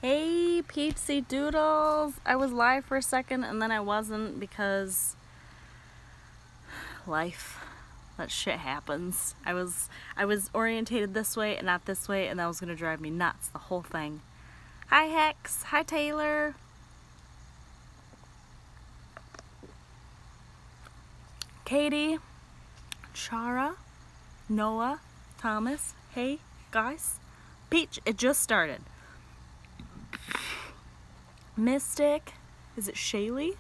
Hey peepsy doodles! I was live for a second and then I wasn't because life. That shit happens. I was orientated this way and not this way, and that was gonna drive me nuts, the whole thing. Hi Hex, hi Taylor. Katie, Chara, Noah, Thomas, hey guys. Peach, it just started. Mystic, is it Shaylee?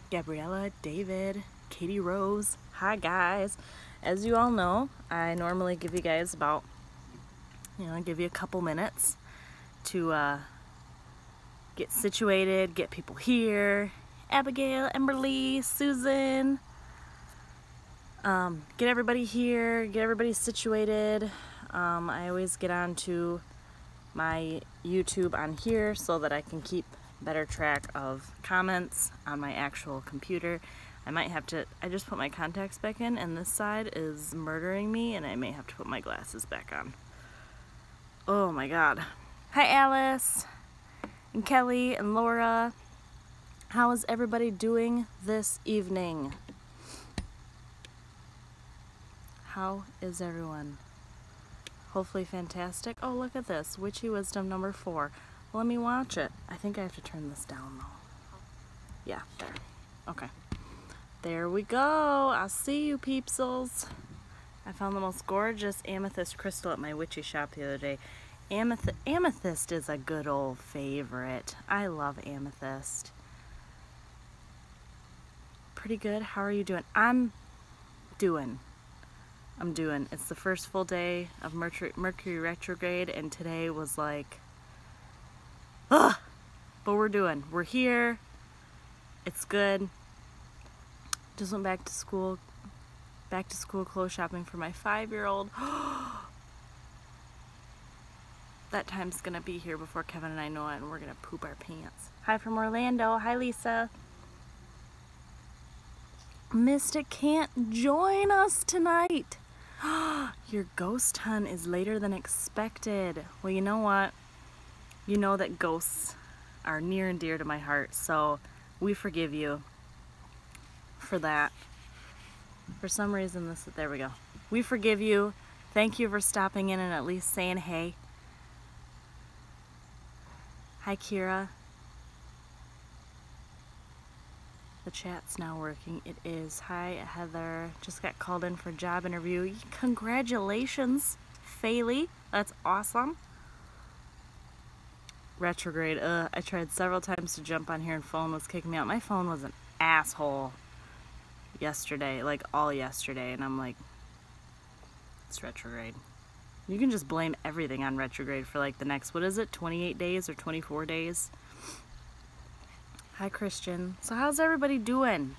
Gabriella, David, Katie Rose, hi guys. As you all know, I normally give you guys about, give you a couple minutes to get situated, get people here. Abigail, Emberly, Susan, get everybody here, get everybody situated. I always get onto my YouTube on here so that I can keep better track of comments on my actual computer. I might have to, I just put my contacts back in and this side is murdering me and I may have to put my glasses back on. Oh my god. Hi Alice and Kelly and Laura. How is everybody doing this evening? How is everyone? Hopefully fantastic. Oh, look at this. Witchy Wisdom number 4. Well, let me watch it. I think I have to turn this down though. Yeah, there. Okay. There we go. I'll see you, peepsels. I found the most gorgeous amethyst crystal at my witchy shop the other day. Amethyst is a good old favorite. I love amethyst. Pretty good. How are you doing? I'm doing. It's the first full day of Mercury retrograde, and today was like, ugh! But we're here. It's good. Just went back to school clothes shopping for my 5-year-old. That time's gonna be here before Kevin and I know it, and we're gonna poop our pants. Hi from Orlando. Hi, Lisa. Mystic can't join us tonight. Your ghost hunt is later than expected. Well, you know what? You know that ghosts are near and dear to my heart, so we forgive you for that. For some reason, there we go. We forgive you. Thank you for stopping in and at least saying hey. Hi, Kira. The chat's now working. It is. Hi, Heather. Just got called in for a job interview. Congratulations, Fayley. That's awesome. Retrograde. I tried several times to jump on here and phone was kicking me out. My phone was an asshole yesterday, like all yesterday, and I'm like, it's retrograde. You can just blame everything on retrograde for like the next, what is it, 28 days or 24 days? Hi, Christian. So how's everybody doing?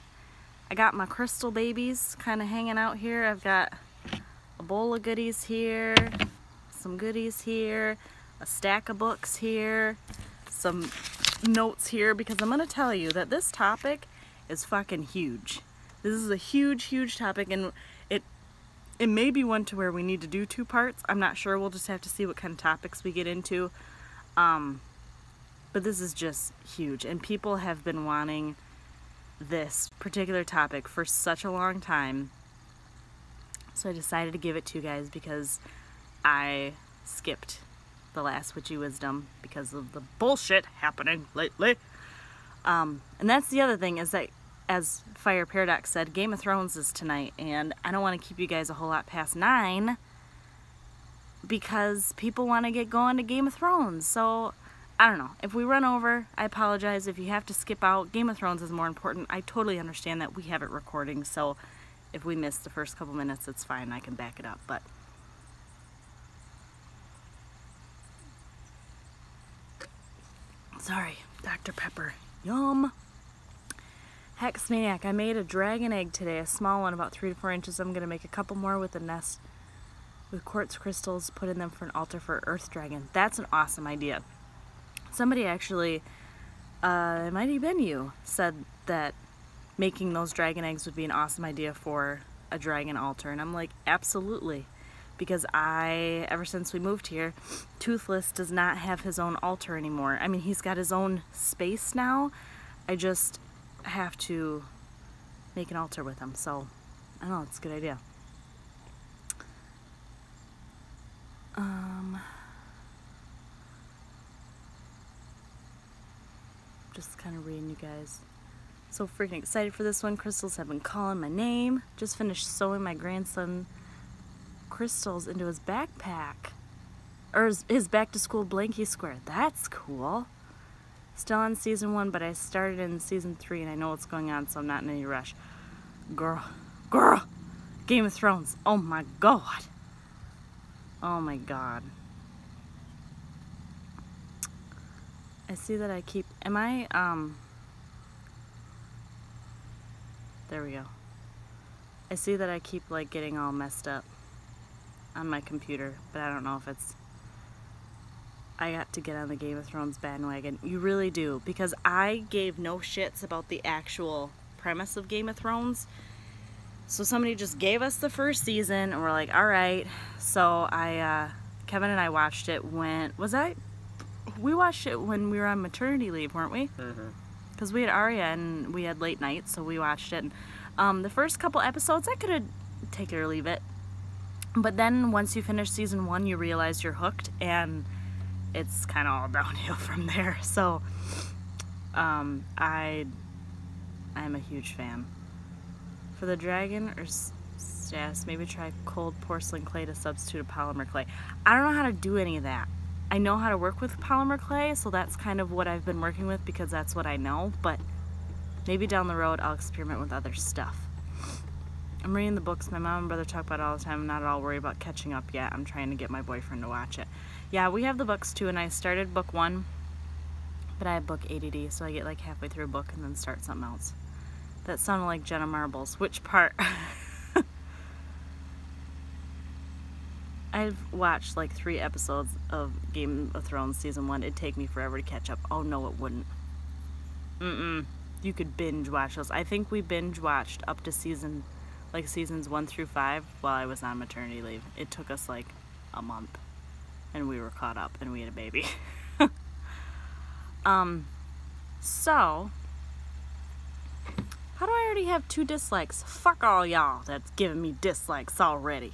I got my crystal babies kind of hanging out here. I've got a bowl of goodies here, some goodies here, a stack of books here, some notes here, because I'm going to tell you that this topic is fucking huge. This is a huge, huge topic, and it may be one to where we need to do 2 parts. I'm not sure. We'll just have to see what kind of topics we get into. But this is just huge, and people have been wanting this particular topic for such a long time. So I decided to give it to you guys because I skipped the last Witchy Wisdom because of the bullshit happening lately. And that's the other thing, is that, as Fire Paradox said, Game of Thrones is tonight, and I don't want to keep you guys a whole lot past 9 because people want to get going to Game of Thrones. So I don't know. If we run over, I apologize. If you have to skip out, Game of Thrones is more important. I totally understand that. We have it recording, so if we miss the first couple minutes, it's fine. I can back it up. But sorry, Dr. Pepper. Yum. Hex Maniac, I made a dragon egg today, a small one, about 3 to 4 inches. I'm going to make a couple more with a nest with quartz crystals, put in them for an altar for Earth Dragon. That's an awesome idea. Somebody actually, it might have been you, said that making those dragon eggs would be an awesome idea for a dragon altar. And I'm like, absolutely. because ever since we moved here, Toothless does not have his own altar anymore. I mean, he's got his own space now. I just have to make an altar with him, so I don't know, it's a good idea. Just kind of reading you guys. So freaking excited for this one. Crystals have been calling my name. Just finished sewing my grandson crystals into his backpack. Or his back to school blankie square. That's cool. Still on season 1, but I started in season 3 and I know what's going on, so I'm not in any rush. Girl. Game of Thrones. Oh my god. Oh my god. I see that I keep, there we go. I see that I keep like getting all messed up on my computer, but I don't know if it's, I got to get on the Game of Thrones bandwagon. You really do, because I gave no shits about the actual premise of Game of Thrones. So somebody just gave us the first season and we're like, all right. So Kevin and I watched it we watched it when we were on maternity leave, weren't we? Because we had Arya and we had late nights, so we watched it. And, the first couple episodes, I could have taken it or leave it. But then once you finish season 1, you realize you're hooked, and it's kind of all downhill from there. So I'm a huge fan. For the dragon or status, maybe try cold porcelain clay to substitute a polymer clay. I don't know how to do any of that. I know how to work with polymer clay, so that's kind of what I've been working with because that's what I know, but maybe down the road I'll experiment with other stuff. I'm reading the books. My mom and brother talk about it all the time. I'm not at all worried about catching up yet. I'm trying to get my boyfriend to watch it. Yeah, we have the books too, and I started book 1, but I have book ADD, so I get like halfway through a book and then start something else. That sounded like Jenna Marbles. Which part? I've watched like 3 episodes of Game of Thrones season 1. It'd take me forever to catch up. Oh no, it wouldn't. You could binge watch those. I think we binge watched up to seasons 1 through 5 while I was on maternity leave. It took us like a month and we were caught up and we had a baby. So how do I already have 2 dislikes? Fuck all y'all that's giving me dislikes already.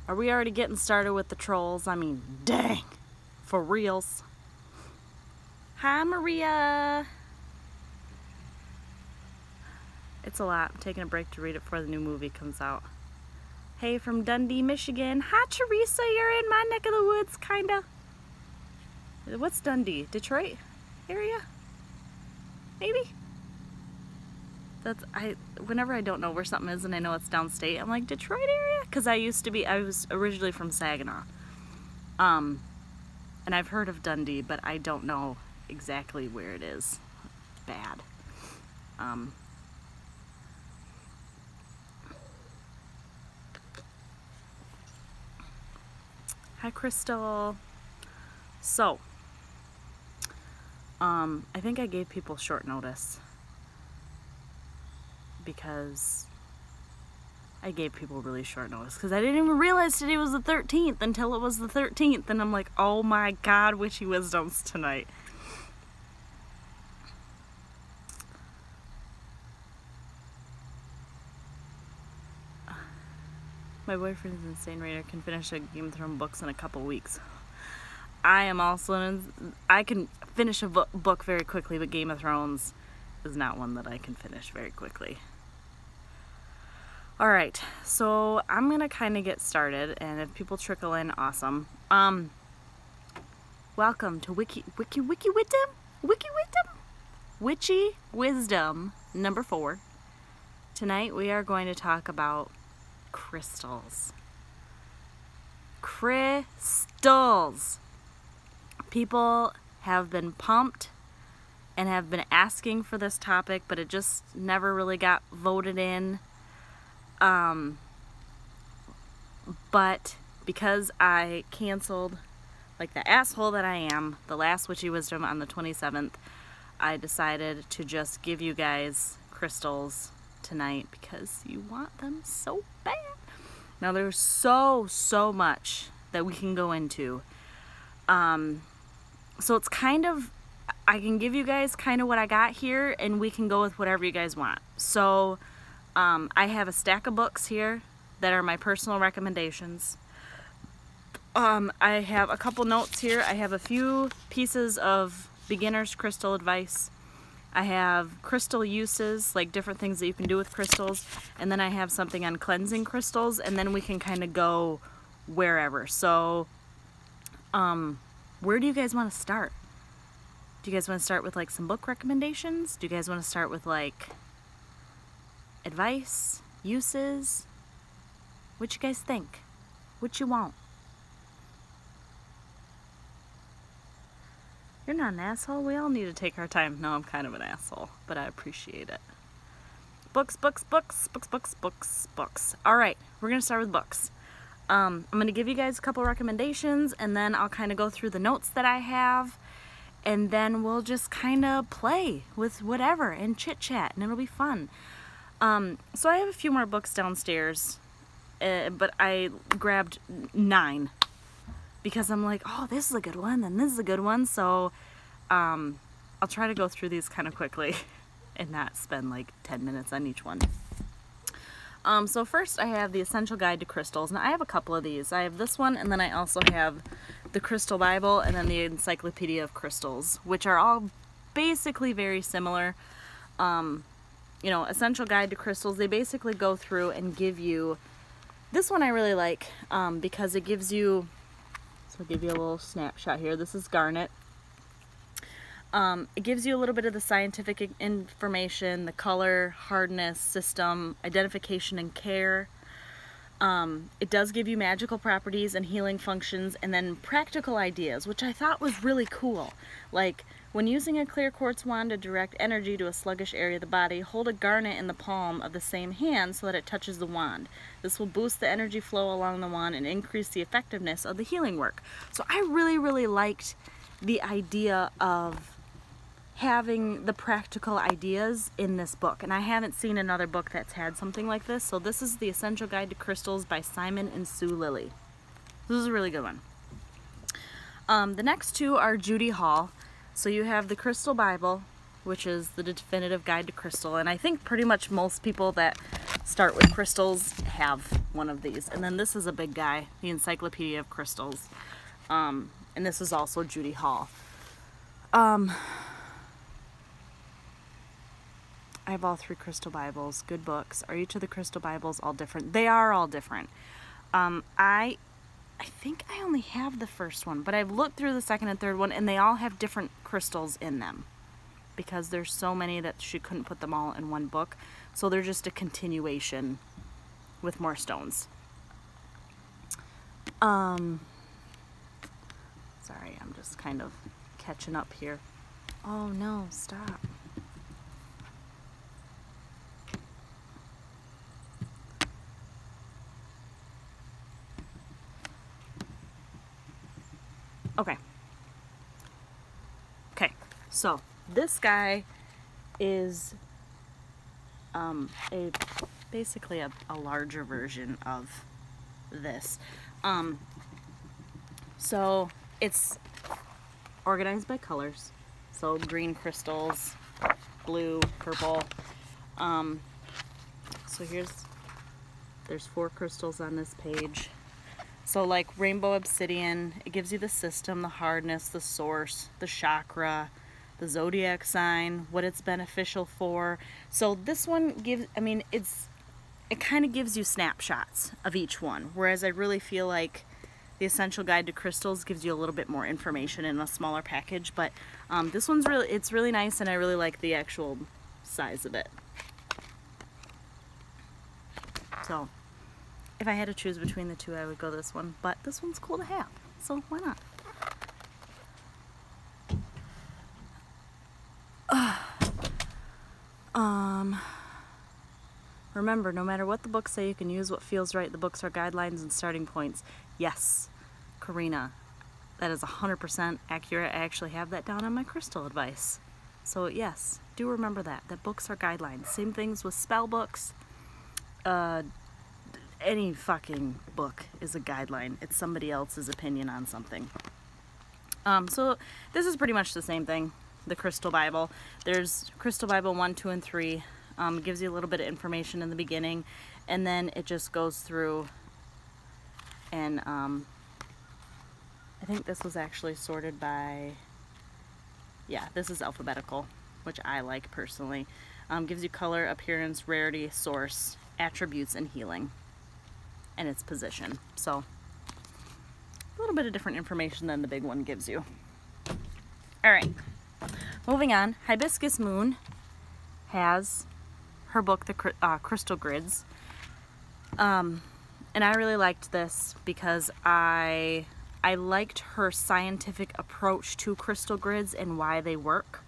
Are we already getting started with the trolls? I mean, dang. For reals. Hi, Maria. It's a lot. I'm taking a break to read it before the new movie comes out. Hey, from Dundee, Michigan. Hi, Teresa. You're in my neck of the woods, kinda. What's Dundee? Detroit area? Maybe? Whenever I don't know where something is and I know it's downstate, I'm like, Detroit area? Because I was originally from Saginaw. And I've heard of Dundee, but I don't know exactly where it is. Bad. Hi, Crystal. So, I think I gave people short notice. Because I gave people really short notice because I didn't even realize today was the 13th until it was the 13th, and I'm like, oh my god, Witchy Wisdoms tonight. My boyfriend is insane reader, can finish a Game of Thrones books in a couple weeks. I am also I can finish a book very quickly, but Game of Thrones is not one that I can finish very quickly. Alright, so I'm gonna kind of get started, and if people trickle in, awesome. Welcome to Witchy Wisdom number 4. Tonight we are going to talk about crystals. Crystals! People have been pumped and have been asking for this topic, but it just never really got voted in. But because I canceled, like the asshole that I am, the last Witchy Wisdom on the 27th, I decided to just give you guys crystals tonight because you want them so bad. Now there's so much that we can go into. So it's kind of, I can give you guys kind of what I got here, and we can go with whatever you guys want. So I have a stack of books here that are my personal recommendations. I have a couple notes here. I have a few pieces of beginner's crystal advice. I have crystal uses, like different things that you can do with crystals, and then I have something on cleansing crystals, and then we can kind of go wherever. So where do you guys want to start? Do you guys want to start with like some book recommendations? Do you guys want to start with like advice, uses? What you guys think? What you want? You're not an asshole. We all need to take our time. No, I'm kind of an asshole, but I appreciate it. Books, books, books, books, books, books, books. All right, we're going to start with books. I'm going to give you guys a couple recommendations, and then I'll kind of go through the notes that I have, and then we'll just kind of play with whatever and chit-chat, and it'll be fun. So I have a few more books downstairs, but I grabbed 9. Because I'm like, oh, this is a good one, and this is a good one. So I'll try to go through these kind of quickly and not spend like 10 minutes on each one. So first I have the Essential Guide to Crystals. Now I have a couple of these. I have this one, and then I also have the Crystal Bible, and then the Encyclopedia of Crystals, which are all basically very similar. You know, Essential Guide to Crystals, they basically go through and give you, this one I really like because it gives you, I'll give you a little snapshot here. This is garnet. It gives you a little bit of the scientific information, the color, hardness, system, identification, and care. It does give you magical properties and healing functions, and then practical ideas, which I thought was really cool. Like, when using a clear quartz wand to direct energy to a sluggish area of the body, hold a garnet in the palm of the same hand so that it touches the wand. This will boost the energy flow along the wand and increase the effectiveness of the healing work. So I really liked the idea of having the practical ideas in this book, and I haven't seen another book that's had something like this. So this is the Essential Guide to Crystals by Simon and Sue Lilly. This is a really good one. The next two are Judy Hall. So you have the Crystal Bible, which is the definitive guide to crystal, and I think pretty much most people that start with crystals have one of these. And then this is a big guy, the Encyclopedia of Crystals, and this is also Judy Hall. I have all 3 Crystal Bibles, good books. Are each of the Crystal Bibles all different? They are all different. I think I only have the first one, but I've looked through the second and third one, and they all have different crystals in them because there's so many that she couldn't put them all in one book. So they're just a continuation with more stones. Sorry, I'm just kind of catching up here. Oh no, stop. Okay, so this guy is basically a larger version of this. So it's organized by colors. So green crystals, blue, purple. So there's 4 crystals on this page. So like rainbow obsidian, it gives you the system, the hardness, the source, the chakra, the zodiac sign, what it's beneficial for. So this one gives, I mean, it kind of gives you snapshots of each one, whereas I really feel like the Essential Guide to Crystals gives you a little bit more information in a smaller package. But this one's it's really nice, and I really like the actual size of it. So if I had to choose between the two, I would go this one, but this one's cool to have, so why not? Remember, no matter what the books say, you can use what feels right. The books are guidelines and starting points. Yes, Karina, that is 100% accurate. I actually have that down on my crystal advice. So yes, do remember that books are guidelines. Same things with spell books, any fucking book is a guideline. It's somebody else's opinion on something. So this is pretty much the same thing, the Crystal Bible. There's Crystal Bible 1, 2, and 3. It gives you a little bit of information in the beginning, and then it just goes through, and I think this was actually sorted by, yeah, this is alphabetical, which I like personally. Gives you color, appearance, rarity, source, attributes, and healing, and its position. So a little bit of different information than the big one gives you. All right, moving on. Hibiscus Moon has her book, The Crystal Grids, and I really liked this because I liked her scientific approach to crystal grids and why they work.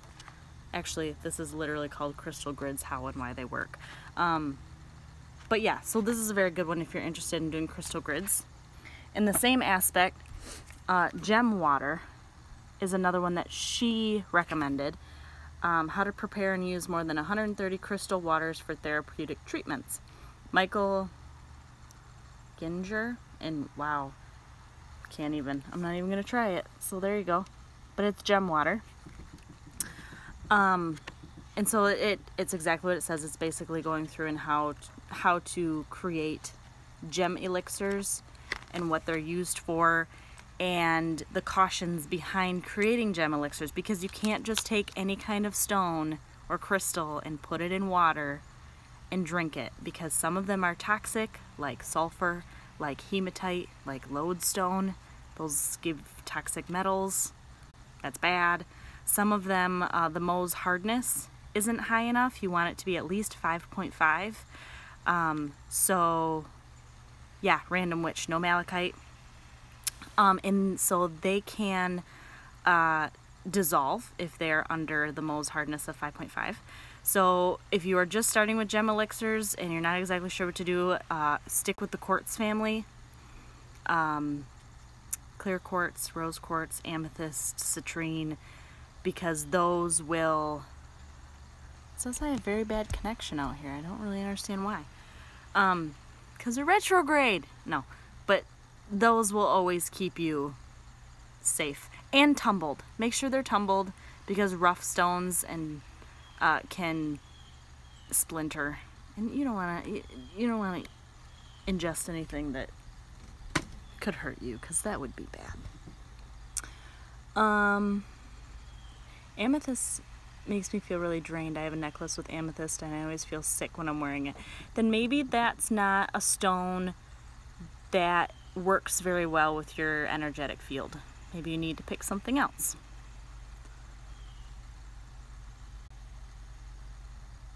Actually, this is literally called Crystal Grids, How and Why They Work. But yeah, so this is a very good one if you're interested in doing crystal grids. In the same aspect, Gem Water is another one that she recommended. How to prepare and use more than 130 crystal waters for therapeutic treatments. Michael Ginger, and wow, I'm not even going to try it. So there you go. But it's Gem Water. And so it's exactly what it says. It's basically going through and how to create gem elixirs and what they're used for, and the cautions behind creating gem elixirs, because you can't just take any kind of stone or crystal and put it in water and drink it, because some of them are toxic, like sulfur, like hematite, like lodestone. Those give toxic metals. That's bad. Some of them, the Mohs hardness isn't high enough. You want it to be at least 5.5. So yeah, Random Witch, no malachite. And so they can dissolve if they're under the Mohs hardness of 5.5. So if you are just starting with gem elixirs and you're not exactly sure what to do, stick with the quartz family. Clear quartz, rose quartz, amethyst, citrine, because those will... It says I have very bad connection out here. I don't really understand why. Because they're retrograde. No, but those will always keep you safe. And tumbled. Make sure they're tumbled, because rough stones and can splinter. And you don't want to ingest anything that could hurt you, because that would be bad. Amethyst makes me feel really drained. I have a necklace with amethyst and I always feel sick when I'm wearing it. Then maybe that's not a stone that works very well with your energetic field. Maybe you need to pick something else.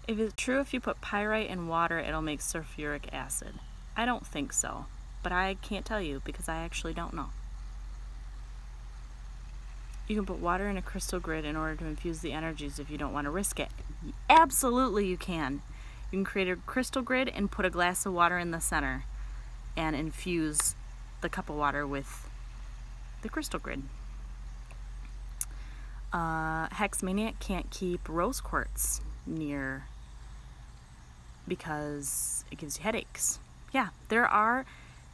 If it's true, if you put pyrite in water, it'll make sulfuric acid. I don't think so, but I can't tell you because I actually don't know. You can put water in a crystal grid in order to infuse the energies if you don't want to risk it. Absolutely you can. You can create a crystal grid and put a glass of water in the center and infuse the cup of water with the crystal grid. Hex Maniac can't keep rose quartz near because it gives you headaches. Yeah,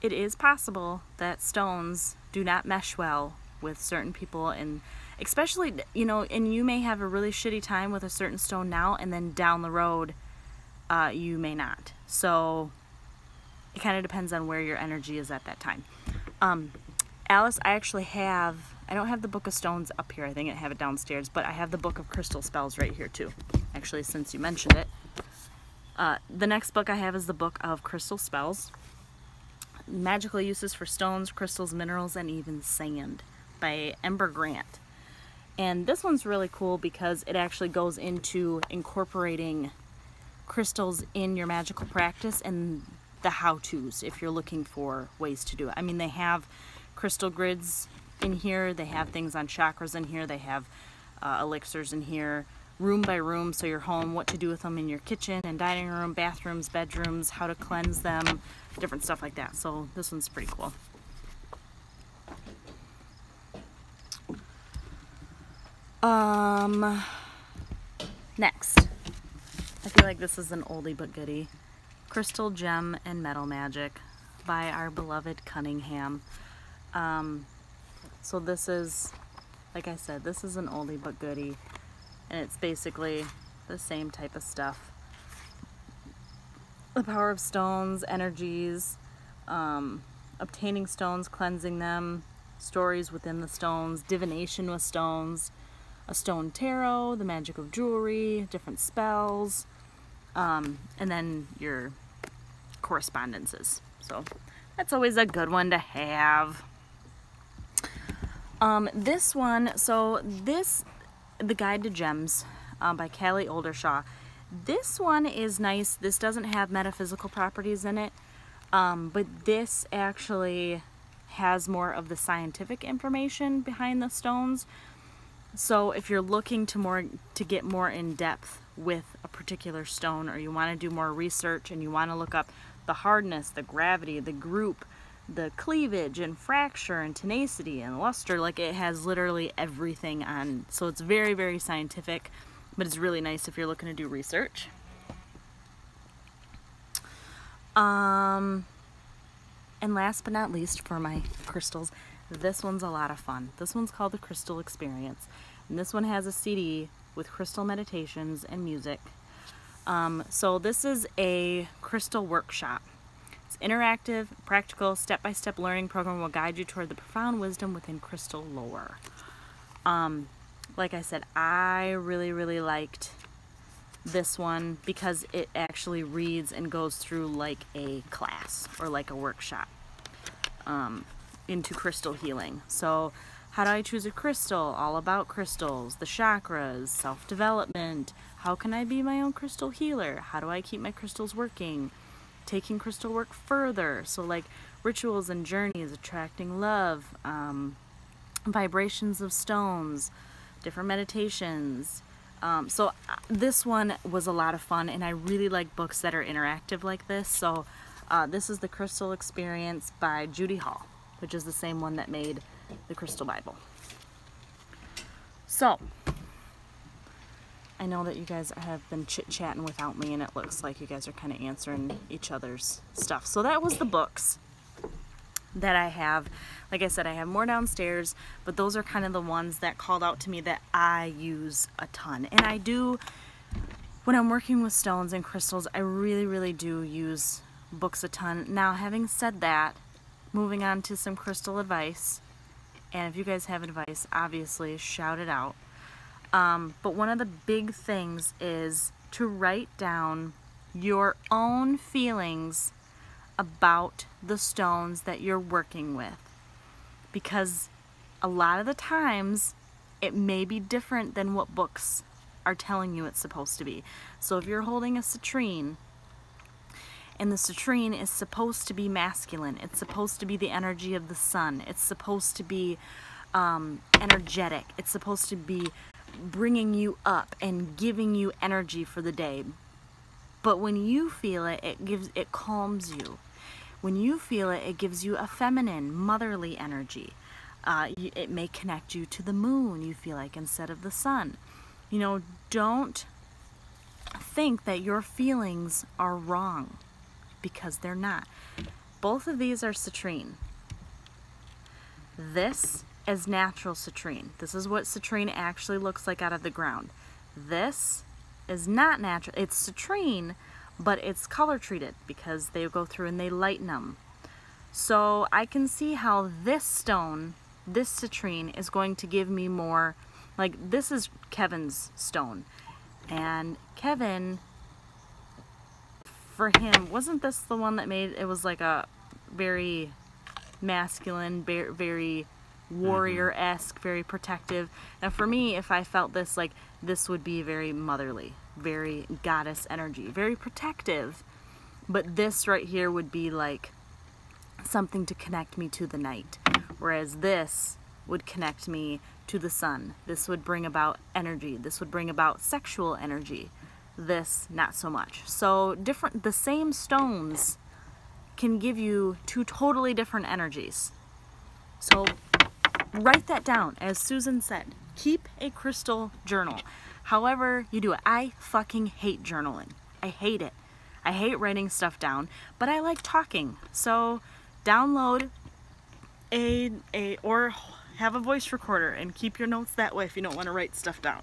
it is possible that stones do not mesh well with certain people, and especially, and you may have a really shitty time with a certain stone now, and then down the road you may not. So it kind of depends on where your energy is at that time. Alice, I don't have the Book of Stones up here. I think I have it downstairs, but I have the Book of Crystal Spells right here too, actually, since you mentioned it. The next book I have is the Book of Crystal Spells. Magical Uses for Stones, Crystals, Minerals, and even Sand, by Ember Grant. And this one's really cool because it actually goes into incorporating crystals in your magical practice and the how-tos if you're looking for ways to do it. I mean, they have crystal grids in here, they have things on chakras in here, they have elixirs in here, room by room, so your home, what to do with them in your kitchen and dining room, bathrooms, bedrooms, how to cleanse them, different stuff like that. So this one's pretty cool. Next, I feel like this is an oldie but goodie. Crystal, Gem, and Metal Magic by our beloved Cunningham. So this is, like I said, this is an oldie but goodie, and it's basically the same type of stuff. The power of stones, energies, obtaining stones, cleansing them, stories within the stones, divination with stones, a stone tarot, the magic of jewelry, different spells, and then your correspondences. So that's always a good one to have. This one, so this, The Guide to Gems by Callie Oldershaw. This one is nice. This doesn't have metaphysical properties in it, but this actually has more of the scientific information behind the stones. So if you're looking to get more in depth with a particular stone, or you want to do more research and you want to look up the hardness, the gravity, the group, the cleavage and fracture and tenacity and luster, like it has literally everything on. So it's very, very scientific, but it's really nice if you're looking to do research. And last but not least, for my crystals, this one's a lot of fun. This one's called The Crystal Experience, and this one has a CD with crystal meditations and music. So this is a crystal workshop. It's interactive, practical, step-by-step learning program will guide you toward the profound wisdom within crystal lore. Like I said, I really, really liked this one because it actually reads and goes through like a class or like a workshop into crystal healing. So how do I choose a crystal? All about crystals, the chakras, self-development. How can I be my own crystal healer? How do I keep my crystals working? Taking crystal work further. So like rituals and journeys, attracting love, vibrations of stones, different meditations. So this one was a lot of fun, and I really like books that are interactive like this. So this is The Crystal Experience by Judy Hall, which is the same one that made the Crystal Bible. So I know that you guys have been chit-chatting without me, and it looks like you guys are kind of answering each other's stuff. So that was the books that I have. Like I said, I have more downstairs, but those are kind of the ones that called out to me that I use a ton. And I do, when I'm working with stones and crystals, I really, really do use books a ton. Now, having said that, moving on to some crystal advice, and if you guys have advice, obviously shout it out. But one of the big things is to write down your own feelings about the stones that you're working with, because a lot of the times it may be different than what books are telling you it's supposed to be. So if you're holding a citrine, and the citrine is supposed to be masculine, it's supposed to be the energy of the sun, it's supposed to be energetic, it's supposed to be bringing you up and giving you energy for the day. But when you feel it, it calms you. When you feel it, it gives you a feminine, motherly energy. It may connect you to the moon, you feel like, instead of the sun. You know, don't think that your feelings are wrong, because they're not. Both of these are citrine. This is natural citrine. This is what citrine actually looks like out of the ground. This is not natural. It's citrine, but it's color treated because they go through and they lighten them. So I can see how this stone, this citrine, is going to give me more, like this is Kevin's stone. And Kevin, for him, wasn't this the one that made, it was like a very masculine, very warrior-esque, very protective. Now for me, if I felt this, like this would be very motherly, very goddess energy, very protective. But this right here would be like something to connect me to the night, whereas this would connect me to the sun. This would bring about energy. This would bring about sexual energy. This, not so much. So different, the same stones can give you two totally different energies. So write that down. As Susan said, keep a crystal journal. However you do it. I fucking hate journaling. I hate it. I hate writing stuff down, but I like talking. So download or have a voice recorder and keep your notes that way if you don't want to write stuff down.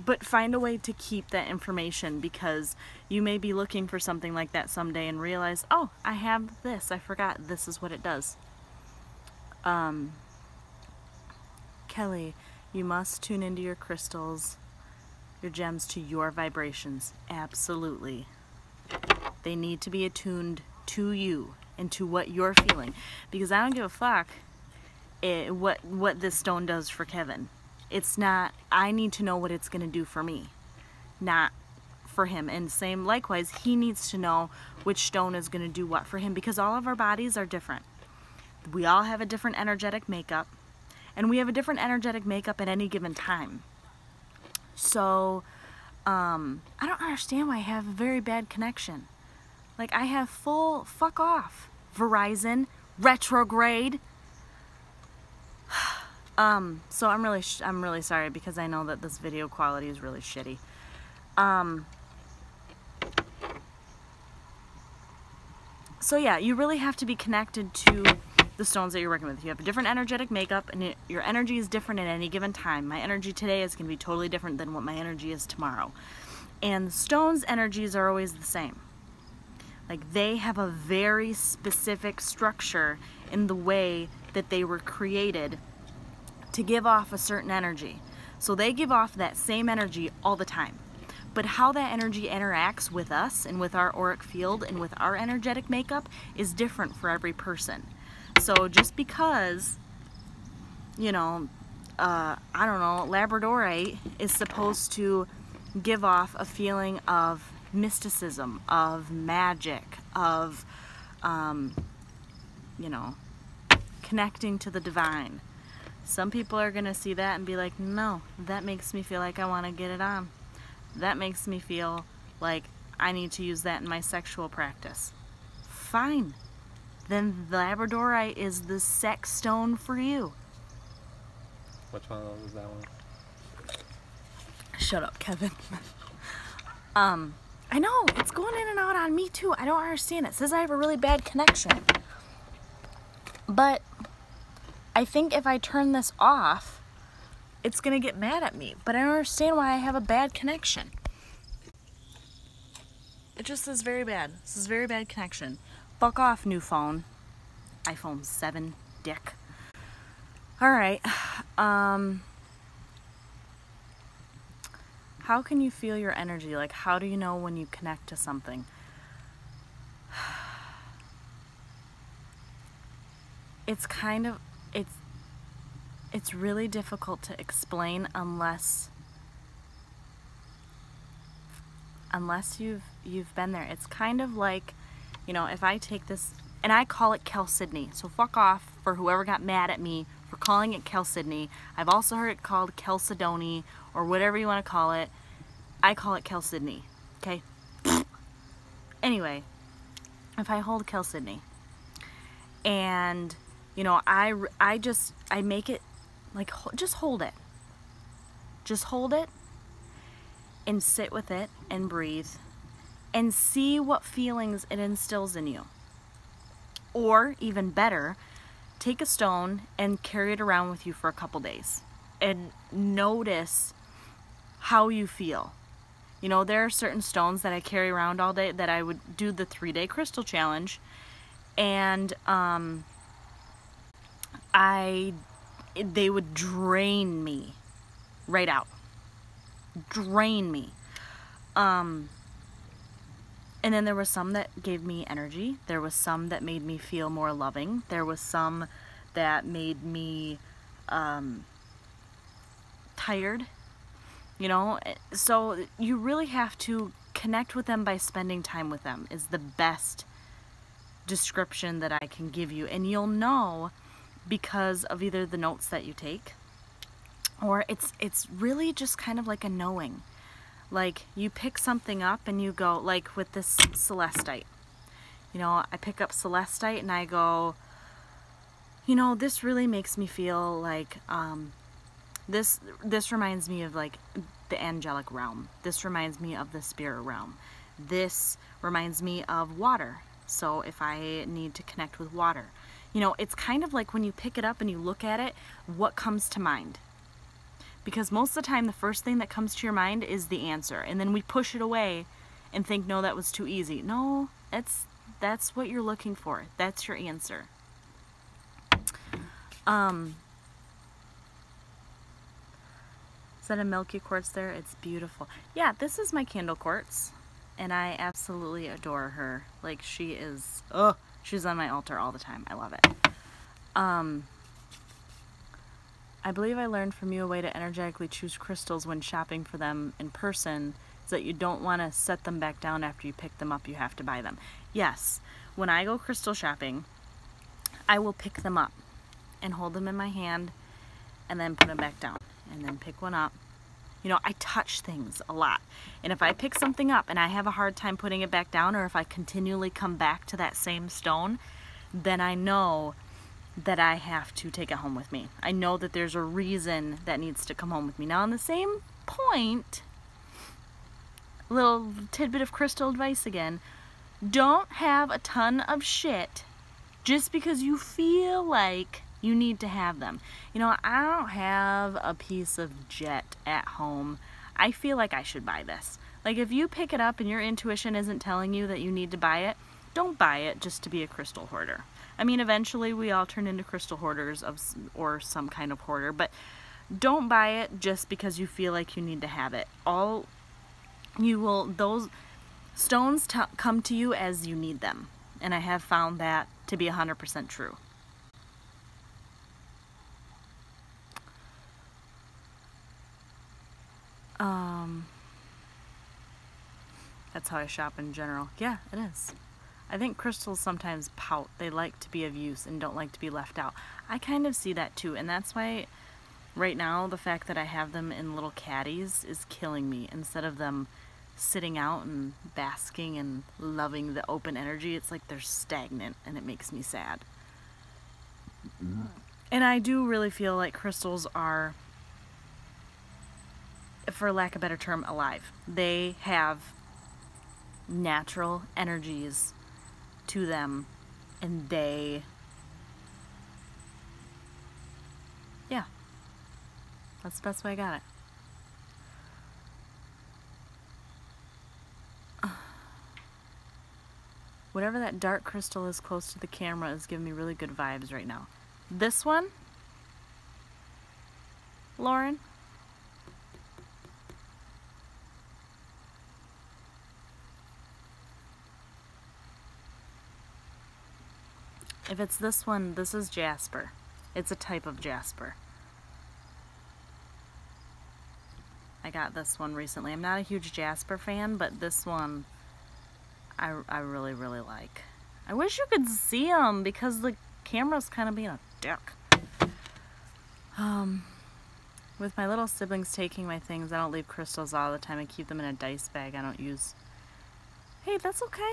But find a way to keep that information, because you may be looking for something like that someday and realize, oh, I have this, I forgot, this is what it does. Kelly, you must tune into your crystals, your gems, to your vibrations. Absolutely. They need to be attuned to you and to what you're feeling, because I don't give a fuck what this stone does for Kevin. It's not, I need to know what it's going to do for me, not for him. And same, likewise, he needs to know which stone is going to do what for him, because all of our bodies are different. We all have a different energetic makeup, and we have a different energetic makeup at any given time. So, I don't understand why I have a very bad connection. Like, I have full fuck off. Verizon, retrograde. So I'm really sorry, because I know that this video quality is really shitty. So yeah, you really have to be connected to the stones that you're working with. You have a different energetic makeup, and your energy is different at any given time. My energy today is going to be totally different than what my energy is tomorrow. And the stones' energies are always the same. Like, they have a very specific structure in the way that they were created to give off a certain energy. So they give off that same energy all the time. But how that energy interacts with us and with our auric field and with our energetic makeup is different for every person. So just because, you know, I don't know, Labradorite is supposed to give off a feeling of mysticism, of magic, of, you know, connecting to the divine. Some people are going to see that and be like, no, that makes me feel like I want to get it on. That makes me feel like I need to use that in my sexual practice. Fine. Then Labradorite is the sex stone for you. Which one was that one? Shut up, Kevin. I know, it's going in and out on me too. I don't understand. It says I have a really bad connection. But I think if I turn this off, it's going to get mad at me. But I don't understand why I have a bad connection. It just says very bad. This is very bad connection. Fuck off, new phone. iPhone 7, dick. Alright. How can you feel your energy? Like, how do you know when you connect to something? It's kind of, it's really difficult to explain unless you've been there. It's kind of like, you know, if I take this, and I call it Chalcedony, so fuck off for whoever got mad at me for calling it Chalcedony. I've also heard it called Chalcedony, or whatever you want to call it. I call it Chalcedony, okay? Anyway, if I hold Chalcedony, and, you know, I make it, like, just hold it. Just hold it, and sit with it, and breathe, and see what feelings it instills in you. Or, even better, take a stone and carry it around with you for a couple days, and notice how you feel. You know, there are certain stones that I carry around all day that I would do the 3-day crystal challenge, and they would drain me right out. Drain me. And then there was some that gave me energy. There was some that made me feel more loving. There was some that made me tired. You know, so you really have to connect with them by spending time with them is the best description that I can give you. And you'll know because of either the notes that you take, or it's really just kind of like a knowing. Like, you pick something up and you go, like with this celestite. You know, I pick up celestite and I go, you know, this really makes me feel like, this reminds me of like the angelic realm. This reminds me of the spirit realm. This reminds me of water. So if I need to connect with water, you know, it's kind of like when you pick it up and you look at it, what comes to mind? Because most of the time the first thing that comes to your mind is the answer, and then we push it away and think, no, that was too easy. No, that's what you're looking for. That's your answer. Is that a milky quartz there? It's beautiful. Yeah, this is my candle quartz, and I absolutely adore her. Like, she is, she's on my altar all the time. I love it. I believe I learned from you a way to energetically choose crystals when shopping for them in person is that you don't want to set them back down after you pick them up. You have to buy them. Yes, when I go crystal shopping, I will pick them up and hold them in my hand and then put them back down and then pick one up. You know, I touch things a lot. And if I pick something up and I have a hard time putting it back down, or if I continually come back to that same stone, then I know that I have to take it home with me. I know that there's a reason that needs to come home with me. Now, on the same point, a little tidbit of crystal advice again. Don't have a ton of shit just because you feel like you need to have them. You know, I don't have a piece of jet at home. I feel like I should buy this. Like, if you pick it up and your intuition isn't telling you that you need to buy it, don't buy it just to be a crystal hoarder. I mean, eventually we all turn into crystal hoarders or some kind of hoarder, but don't buy it just because you feel like you need to have it. Those stones come to you as you need them, and I have found that to be 100% true. That's how I shop in general. Yeah, it is. I think crystals sometimes pout. They like to be of use and don't like to be left out. I kind of see that too, and that's why right now the fact that I have them in little caddies is killing me. Instead of them sitting out and basking and loving the open energy, it's like they're stagnant, and it makes me sad. And I do really feel like crystals are, for lack of a better term, alive. They have natural energies to them, and yeah, that's the best way I got it. Whatever that dark crystal is close to the camera is giving me really good vibes right now. This one, Lauren, if it's this one, this is jasper. It's a type of jasper. I got this one recently. I'm not a huge jasper fan, but this one I really, really like. I wish you could see them because the camera's kind of being a dick. With my little siblings taking my things, I don't leave crystals all the time. I keep them in a dice bag I don't use. Hey, that's okay.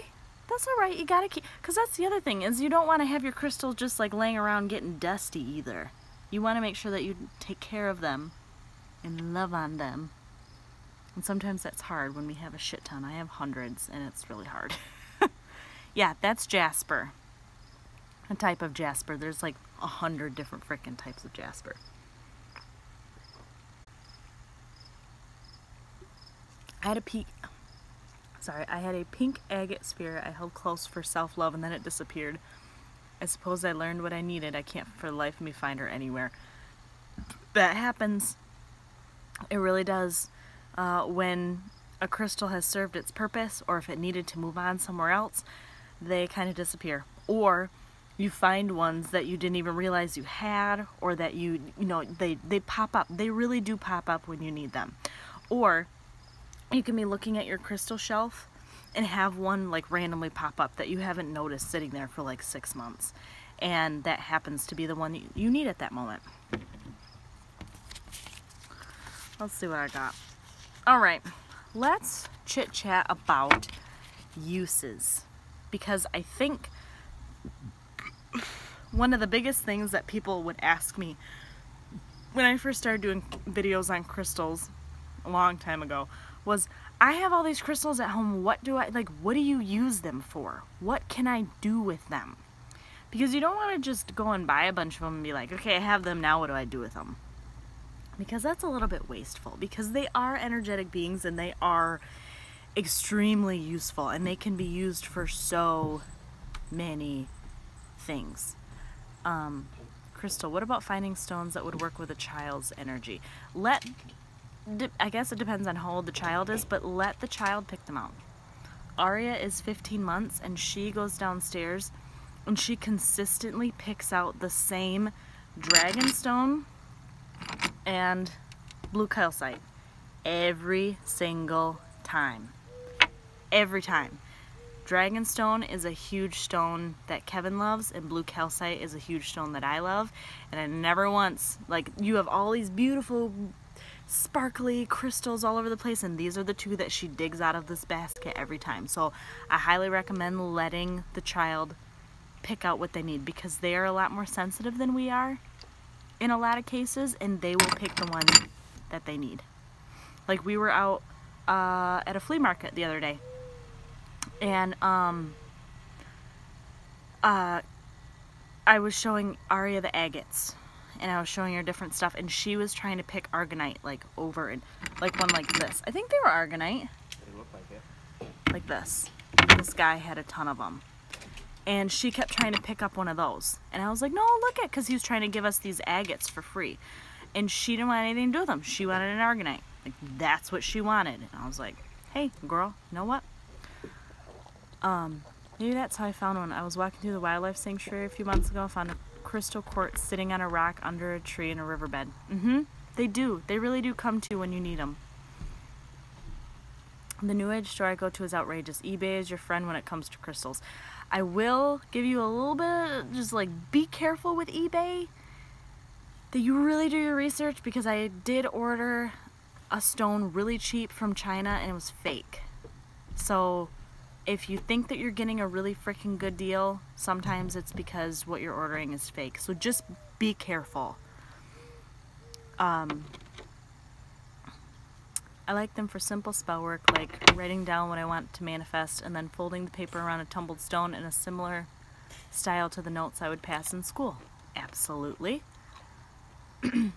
That's alright. You gotta keep, because that's the other thing, is you don't want to have your crystals just like laying around getting dusty either. You want to make sure that you take care of them and love on them. And sometimes that's hard when we have a shit ton. I have hundreds, and it's really hard. Yeah, that's jasper. A type of jasper. There's like 100 different frickin' types of jasper. I had a pink agate sphere I held close for self-love, and then it disappeared. I suppose I learned what I needed. I can't for the life of me find her anywhere. That happens. It really does. When a crystal has served its purpose, or if it needed to move on somewhere else, they kind of disappear. Or you find ones that you didn't even realize you had, or that you know, they pop up. They really do pop up when you need them. Or you can be looking at your crystal shelf and have one like randomly pop up that you haven't noticed sitting there for like 6 months. And that happens to be the one you need at that moment. Let's see what I got. All right, let's chit chat about uses, because I think one of the biggest things that people would ask me when I first started doing videos on crystals a long time ago was, I have all these crystals at home. What do you use them for? What can I do with them? Because you don't want to just go and buy a bunch of them and be like, okay, I have them, now what do I do with them? Because that's a little bit wasteful, because they are energetic beings and they are extremely useful and they can be used for so many things. Crystal, what about finding stones that would work with a child's energy? I guess it depends on how old the child is, but let the child pick them out. Aria is 15 months and she goes downstairs and she consistently picks out the same dragonstone and blue calcite every single time. Every time. Dragonstone is a huge stone that Kevin loves, and blue calcite is a huge stone that I love. And I never once, like, you have all these beautiful sparkly crystals all over the place, and these are the two that she digs out of this basket every time. So I highly recommend letting the child pick out what they need, because they are a lot more sensitive than we are in a lot of cases, and they will pick the one that they need. Like, we were out at a flea market the other day, and I was showing Aria the agates, and I was showing her different stuff, and she was trying to pick argonite, like, over, and like one like this. I think they were argonite. They look like it. Like this. This guy had a ton of them. And she kept trying to pick up one of those. And I was like, no, look at, because he was trying to give us these agates for free. And she didn't want anything to do with them. She wanted an argonite. Like, that's what she wanted. And I was like, hey, girl, you know what? Maybe that's how I found one. I was walking through the wildlife sanctuary a few months ago, found a crystal quartz sitting on a rock under a tree in a riverbed. They do. They really do come to you when you need them. The new age store I go to is outrageous. eBay is your friend when it comes to crystals. I will give you a little bit, just like, be careful with eBay, that you really do your research, because I did order a stone really cheap from China and it was fake. So if you think that you're getting a really freaking good deal, sometimes it's because what you're ordering is fake. So just be careful. I like them for simple spell work, like writing down what I want to manifest and then folding the paper around a tumbled stone in a similar style to the notes I would pass in school. Absolutely. And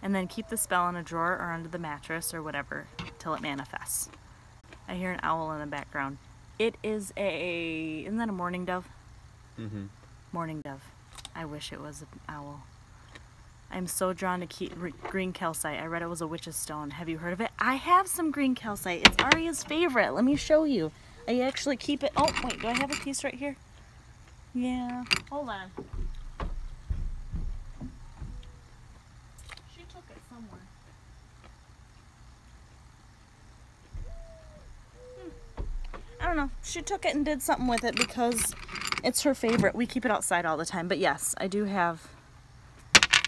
then keep the spell in a drawer or under the mattress or whatever till it manifests. I hear an owl in the background. It is isn't that a mourning dove? Mourning dove. I wish it was an owl. I'm so drawn to green calcite. I read it was a witch's stone. Have you heard of it? I have some green calcite. It's Aria's favorite. Let me show you. I actually keep it. Oh, wait. Do I have a piece right here? Yeah. Hold on. She took it somewhere. I don't know. She took it and did something with it because it's her favorite. We keep it outside all the time. But yes, I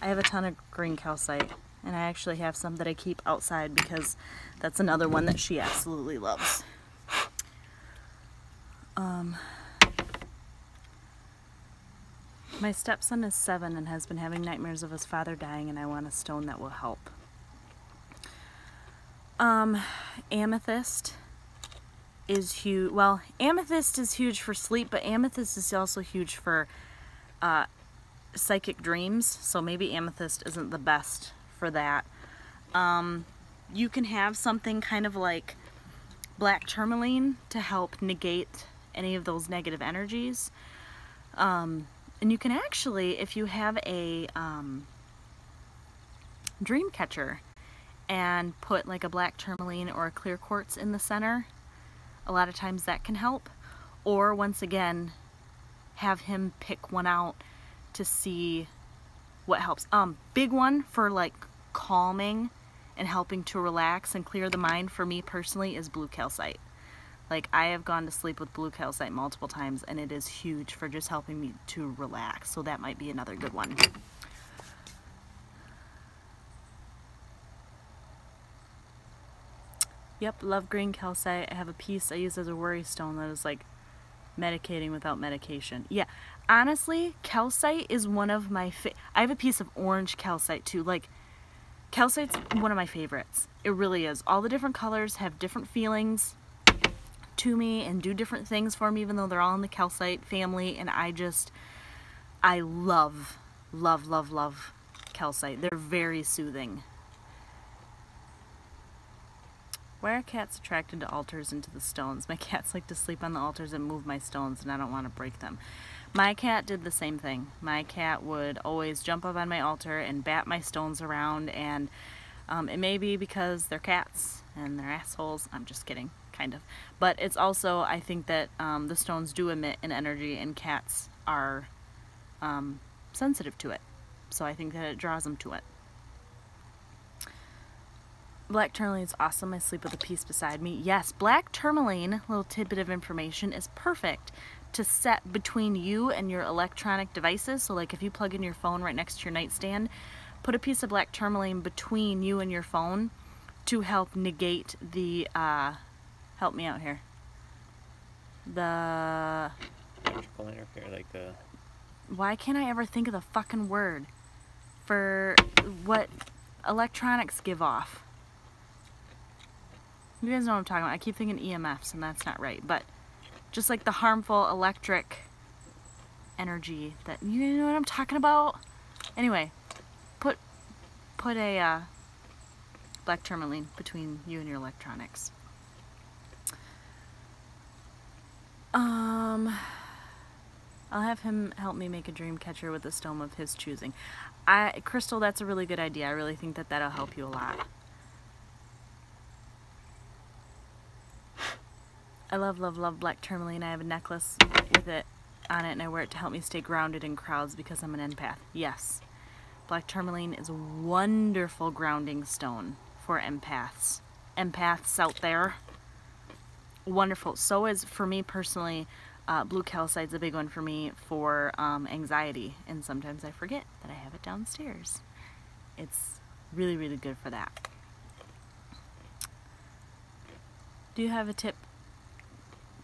have a ton of green calcite, and I actually have some that I keep outside because that's another one that she absolutely loves. My stepson is 7 and has been having nightmares of his father dying, and I want a stone that will help. Amethyst is huge. Well, amethyst is huge for sleep, but amethyst is also huge for psychic dreams, so maybe amethyst isn't the best for that. You can have something kind of like black tourmaline to help negate any of those negative energies. And you can actually, if you have a dream catcher and put like a black tourmaline or a clear quartz in the center, a lot of times that can help. Or once again, have him pick one out to see what helps. Big one for like calming and helping to relax and clear the mind for me personally is blue calcite. Like, I have gone to sleep with blue calcite multiple times, and it is huge for just helping me to relax. So that might be another good one. Yep, love green calcite. I have a piece I use as a worry stone that is like medicating without medication. Yeah, honestly, calcite is one of my I have a piece of orange calcite too. Like, Calcite's one of my favorites. It really is. All the different colors have different feelings to me and do different things for me, even though they're all in the calcite family. And I love, love, love, love calcite. They're very soothing. Why are cats attracted to altars and to the stones? My cats like to sleep on the altars and move my stones, and I don't want to break them. My cat did the same thing. My cat would always jump up on my altar and bat my stones around, and it may be because they're cats and they're assholes. I'm just kidding, kind of. But it's also, I think that the stones do emit an energy, and cats are sensitive to it. So I think that it draws them to it. Black tourmaline is awesome. I sleep with a piece beside me. Yes, black tourmaline, little tidbit of information, is perfect to set between you and your electronic devices. So like if you plug in your phone right next to your nightstand, put a piece of black tourmaline between you and your phone to help negate the, help me out here. The... electrical interference, like the... Why can't I ever think of the fucking word for what electronics give off? You guys know what I'm talking about. I keep thinking EMFs, and that's not right. But just like the harmful electric energy that, you know what I'm talking about? Anyway, put a black tourmaline between you and your electronics. I'll have him help me make a dream catcher with a stone of his choosing. Crystal, that's a really good idea. I really think that that'll help you a lot. I love, love, love black tourmaline. I have a necklace with it on it, and I wear it to help me stay grounded in crowds because I'm an empath. Yes. Black tourmaline is a wonderful grounding stone for empaths. Empaths out there. Wonderful. So is, for me personally, blue calcite's a big one for me for anxiety. And sometimes I forget that I have it downstairs. It's really, really good for that. Do you have a tip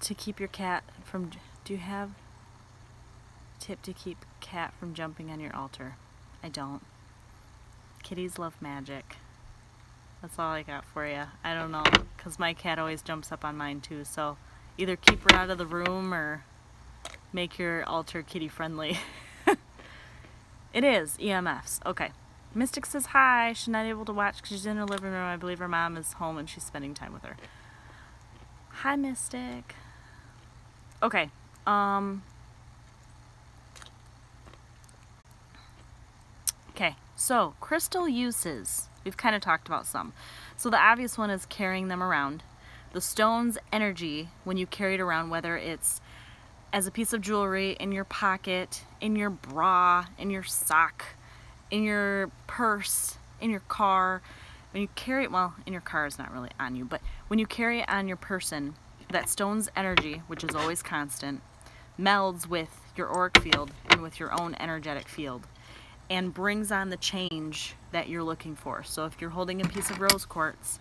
to keep your cat from... Do you have a tip to keep cat from jumping on your altar? I don't. Kitties love magic. That's all I got for you. I don't know, because my cat always jumps up on mine too, so either keep her out of the room or make your altar kitty friendly. It is EMFs. Okay. Mystic says hi. She's not able to watch because she's in her living room. I believe her mom is home and she's spending time with her. Hi, Mystic. Okay. Okay, so crystal uses. We've kind of talked about some. So the obvious one is carrying them around. The stone's energy, when you carry it around, whether it's as a piece of jewelry, in your pocket, in your bra, in your sock, in your purse, in your car, when you carry it, well, in your car is not really on you, but when you carry it on your person, that stone's energy, which is always constant, melds with your auric field and with your own energetic field and brings on the change that you're looking for. So if you're holding a piece of rose quartz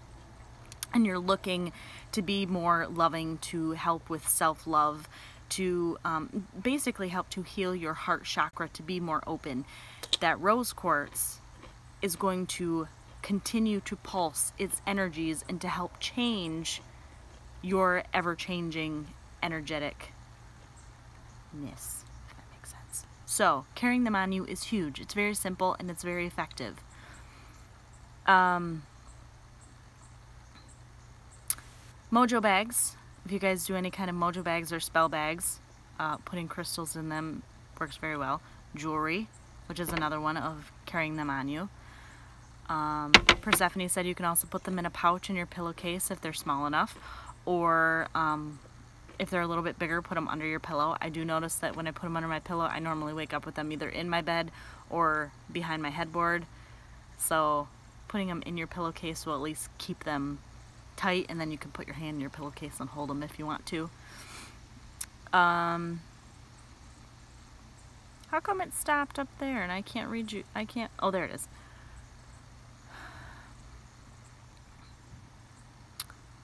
and you're looking to be more loving, to help with self-love, to basically help to heal your heart chakra, to be more open, that rose quartz is going to continue to pulse its energies and to help change your ever-changing energeticness, if that makes sense. So, carrying them on you is huge. It's very simple and it's very effective. Mojo bags. If you guys do any kind of mojo bags or spell bags, putting crystals in them works very well. Jewelry, which is another one of carrying them on you. Persephone said you can also put them in a pouch in your pillowcase if they're small enough, or if they're a little bit bigger, put them under your pillow. I do notice that when I put them under my pillow, I normally wake up with them either in my bed or behind my headboard. So putting them in your pillowcase will at least keep them tight, and then you can put your hand in your pillowcase and hold them if you want to. How come it stopped up there and I can't read you? I can't. Oh, there it is.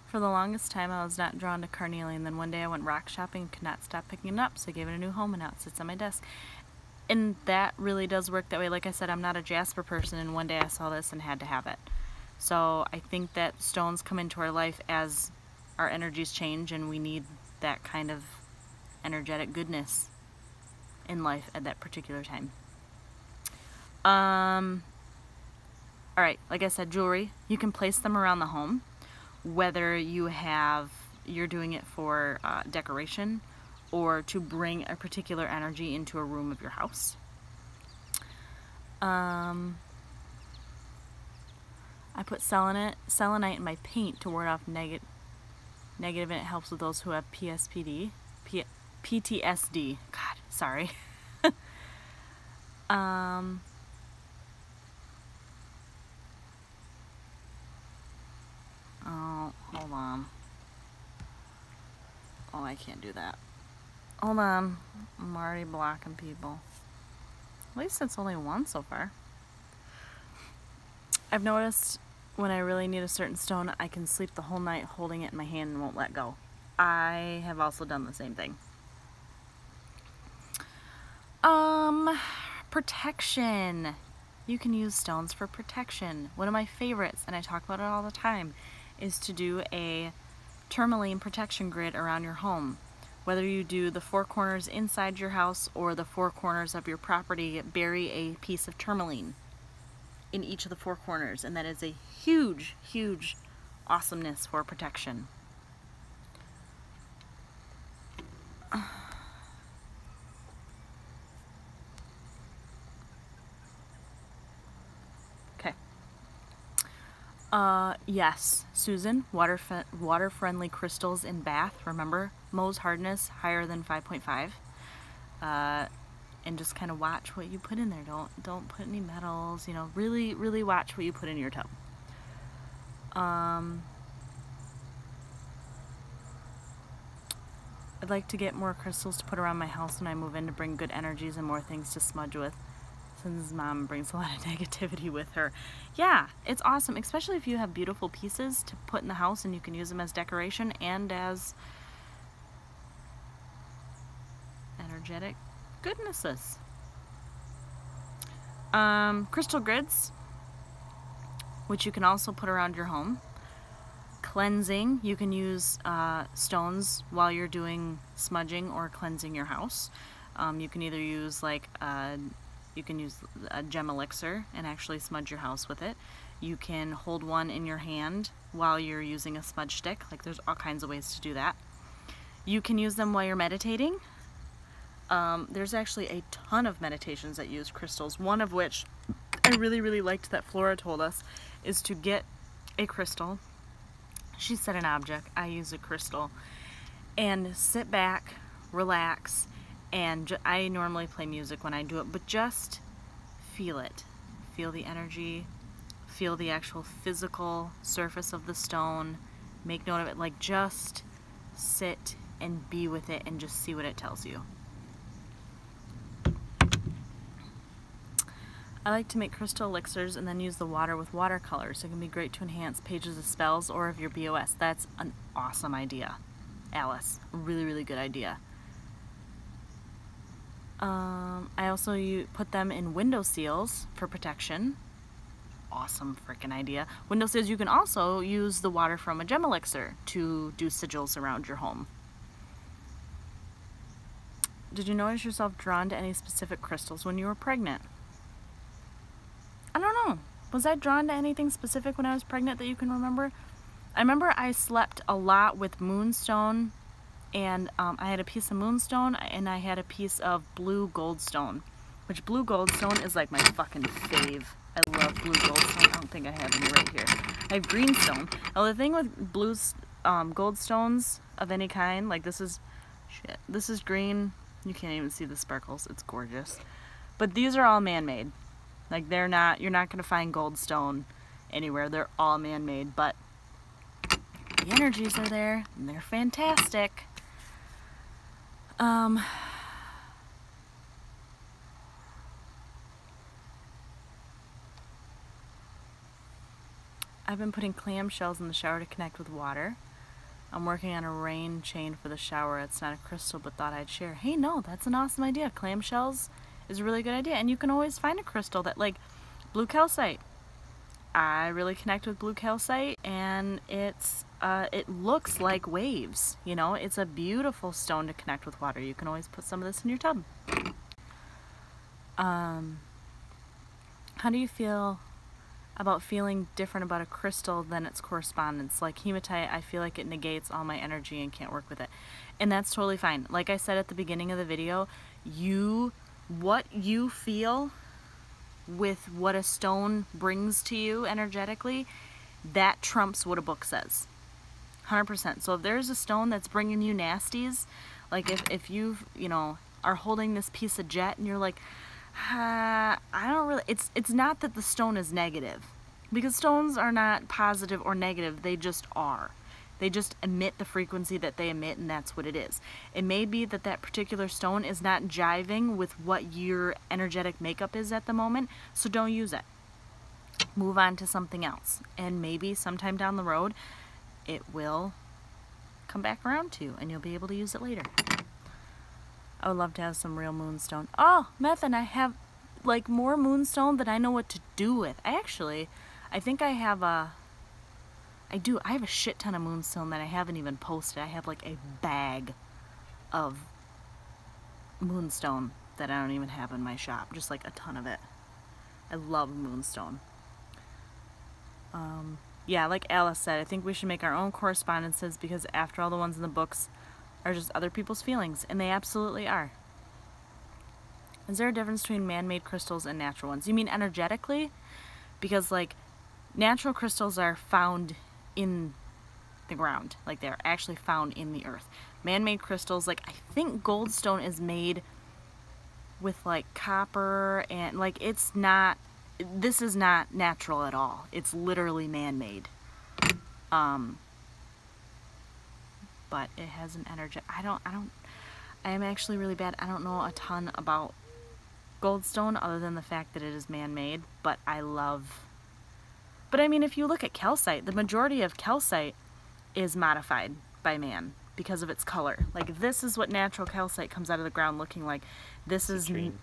For the longest time, I was not drawn to carnelian. Then one day I went rock shopping and could not stop picking it up, so I gave it a new home, and now it sits on my desk. And that really does work that way. Like I said, I'm not a jasper person, and one day I saw this and had to have it. So I think that stones come into our life as our energies change, and we need that kind of energetic goodness in life at that particular time. Alright, like I said, jewelry. You can place them around the home, whether you're doing it for decoration or to bring a particular energy into a room of your house. I put selenite in my paint to ward off negative, and it helps with those who have PTSD. God, sorry. Oh, hold on. Oh, I can't do that. Hold on. I'm already blocking people. At least it's only one so far. I've noticed when I really need a certain stone, I can sleep the whole night holding it in my hand and won't let go. I have also done the same thing. Protection. You can use stones for protection. One of my favorites, and I talk about it all the time, is to do a tourmaline protection grid around your home. Whether you do the four corners inside your house or the four corners of your property, bury a piece of tourmaline in each of the four corners, and that is a huge, huge awesomeness for protection. Okay. Yes, Susan, water-friendly crystals in bath. Remember, Mohs hardness higher than 5.5. And just kind of watch what you put in there. Don't put any metals. You know, really, really watch what you put in your tub. I'd like to get more crystals to put around my house when I move in to bring good energies and more things to smudge with, since Mom brings a lot of negativity with her. Yeah, it's awesome, especially if you have beautiful pieces to put in the house and you can use them as decoration and as energetic goodnesses. Crystal grids, which you can also put around your home. Cleansing, you can use stones while you're doing smudging or cleansing your house. You can either use you can use a gem elixir and actually smudge your house with it. You can hold one in your hand while you're using a smudge stick. Like, there's all kinds of ways to do that. You can use them while you're meditating. There's actually a ton of meditations that use crystals, one of which I really, really liked that Flora told us is to get a crystal. She said an object, I use a crystal, and sit back, relax, and I normally play music when I do it, but just feel it. Feel the energy, feel the actual physical surface of the stone, make note of it, like just sit and be with it and just see what it tells you. I like to make crystal elixirs and then use the water with watercolors. It can be great to enhance pages of spells or of your BOS. That's an awesome idea, Alice. Really, really good idea. I also put them in window seals for protection. Awesome freaking idea. Window seals, you can also use the water from a gem elixir to do sigils around your home. Did you notice yourself drawn to any specific crystals when you were pregnant? I don't know. Was I drawn to anything specific when I was pregnant that you can remember? I remember I slept a lot with moonstone, and I had a piece of moonstone and I had a piece of blue goldstone, which blue goldstone is like my fucking fave. I love blue goldstone. I don't think I have any right here. I have greenstone. Now the thing with blue goldstones of any kind, like this is green. You can't even see the sparkles. It's gorgeous. But these are all man-made. Like, you're not going to find goldstone anywhere. They're all man-made, but the energies are there, and they're fantastic. I've been putting clamshells in the shower to connect with water. I'm working on a rain chain for the shower. It's not a crystal, but thought I'd share. Hey, no, that's an awesome idea. Clamshells is a really good idea. And you can always find a crystal that, like blue calcite. I really connect with blue calcite, and it looks like waves, you know. It's a beautiful stone to connect with water. You can always put some of this in your tub. How do you feel about feeling different about a crystal than its correspondence? Like hematite, I feel like it negates all my energy and can't work with it. And that's totally fine. Like I said at the beginning of the video, what you feel with what a stone brings to you energetically, that trumps what a book says. 100%. So if there's a stone that's bringing you nasties, like if you know, are holding this piece of jet and you're like, I don't really, it's not that the stone is negative, because stones are not positive or negative, they just are. They just emit the frequency that they emit, and that's what it is. It may be that that particular stone is not jiving with what your energetic makeup is at the moment, so don't use it. Move on to something else, and maybe sometime down the road it will come back around to you and you'll be able to use it later. I would love to have some real moonstone. Oh, Methan, I have like more moonstone that I know what to do with. I think I have a I have a shit ton of moonstone that I haven't even posted. I have like a bag of moonstone that I don't even have in my shop. Just like a ton of it. I love moonstone. Yeah, like Alice said, I think we should make our own correspondences, because after all, the ones in the books are just other people's feelings, and they absolutely are. Is there a difference between man-made crystals and natural ones? You mean energetically? Because like natural crystals are found in the ground, like they're actually found in the earth. Man-made crystals, like I think goldstone is made with like copper, and like it's not, this is not natural at all. It's literally man-made. But it has an energy. I am actually really bad. I don't know a ton about goldstone other than the fact that it is man-made, but I mean, if you look at calcite, the majority of calcite is modified by man because of its color. Like this is what natural calcite comes out of the ground looking like. This Citrine. is,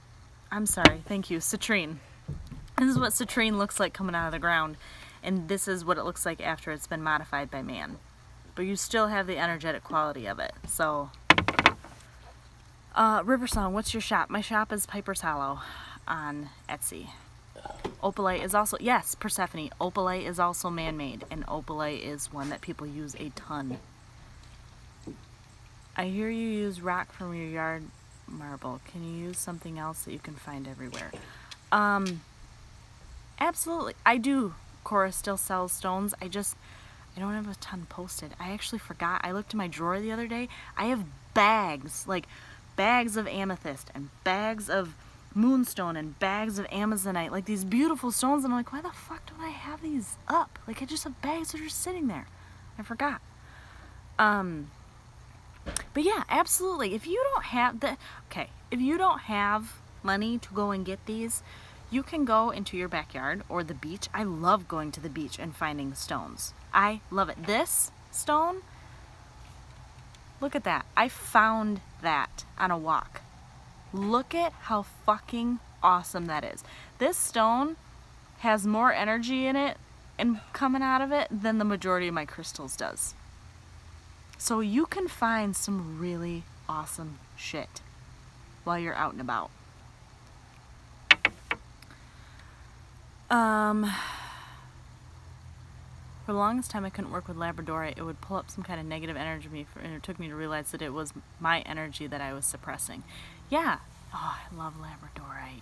I'm sorry, thank you, citrine. This is what citrine looks like coming out of the ground, and this is what it looks like after it's been modified by man. But you still have the energetic quality of it. So, River Song, what's your shop? My shop is Pyper's Hollow on Etsy. Opalite is also, yes, Persephone. Opalite is also man-made, and opalite is one that people use a ton. I hear you use rock from your yard marble. Can you use something else that you can find everywhere? Absolutely. I do. Cora still sells stones. I don't have a ton posted. I actually forgot. I looked in my drawer the other day. I have bags, like bags of amethyst and bags of moonstone and bags of amazonite, like these beautiful stones, and I'm like, why the fuck don't I have these up? Like I just have bags that are just sitting there. I forgot. But yeah, absolutely. If you don't have if you don't have money to go and get these, you can go into your backyard or the beach. I love going to the beach and finding stones. I love it. This stone, look at that. I found that on a walk. Look at how fucking awesome that is. This stone has more energy in it and coming out of it than the majority of my crystals does. So you can find some really awesome shit while you're out and about. For the longest time I couldn't work with labradorite. It would pull up some kind of negative energy me, and it took me to realize that it was my energy that I was suppressing. Yeah. Oh, I love labradorite.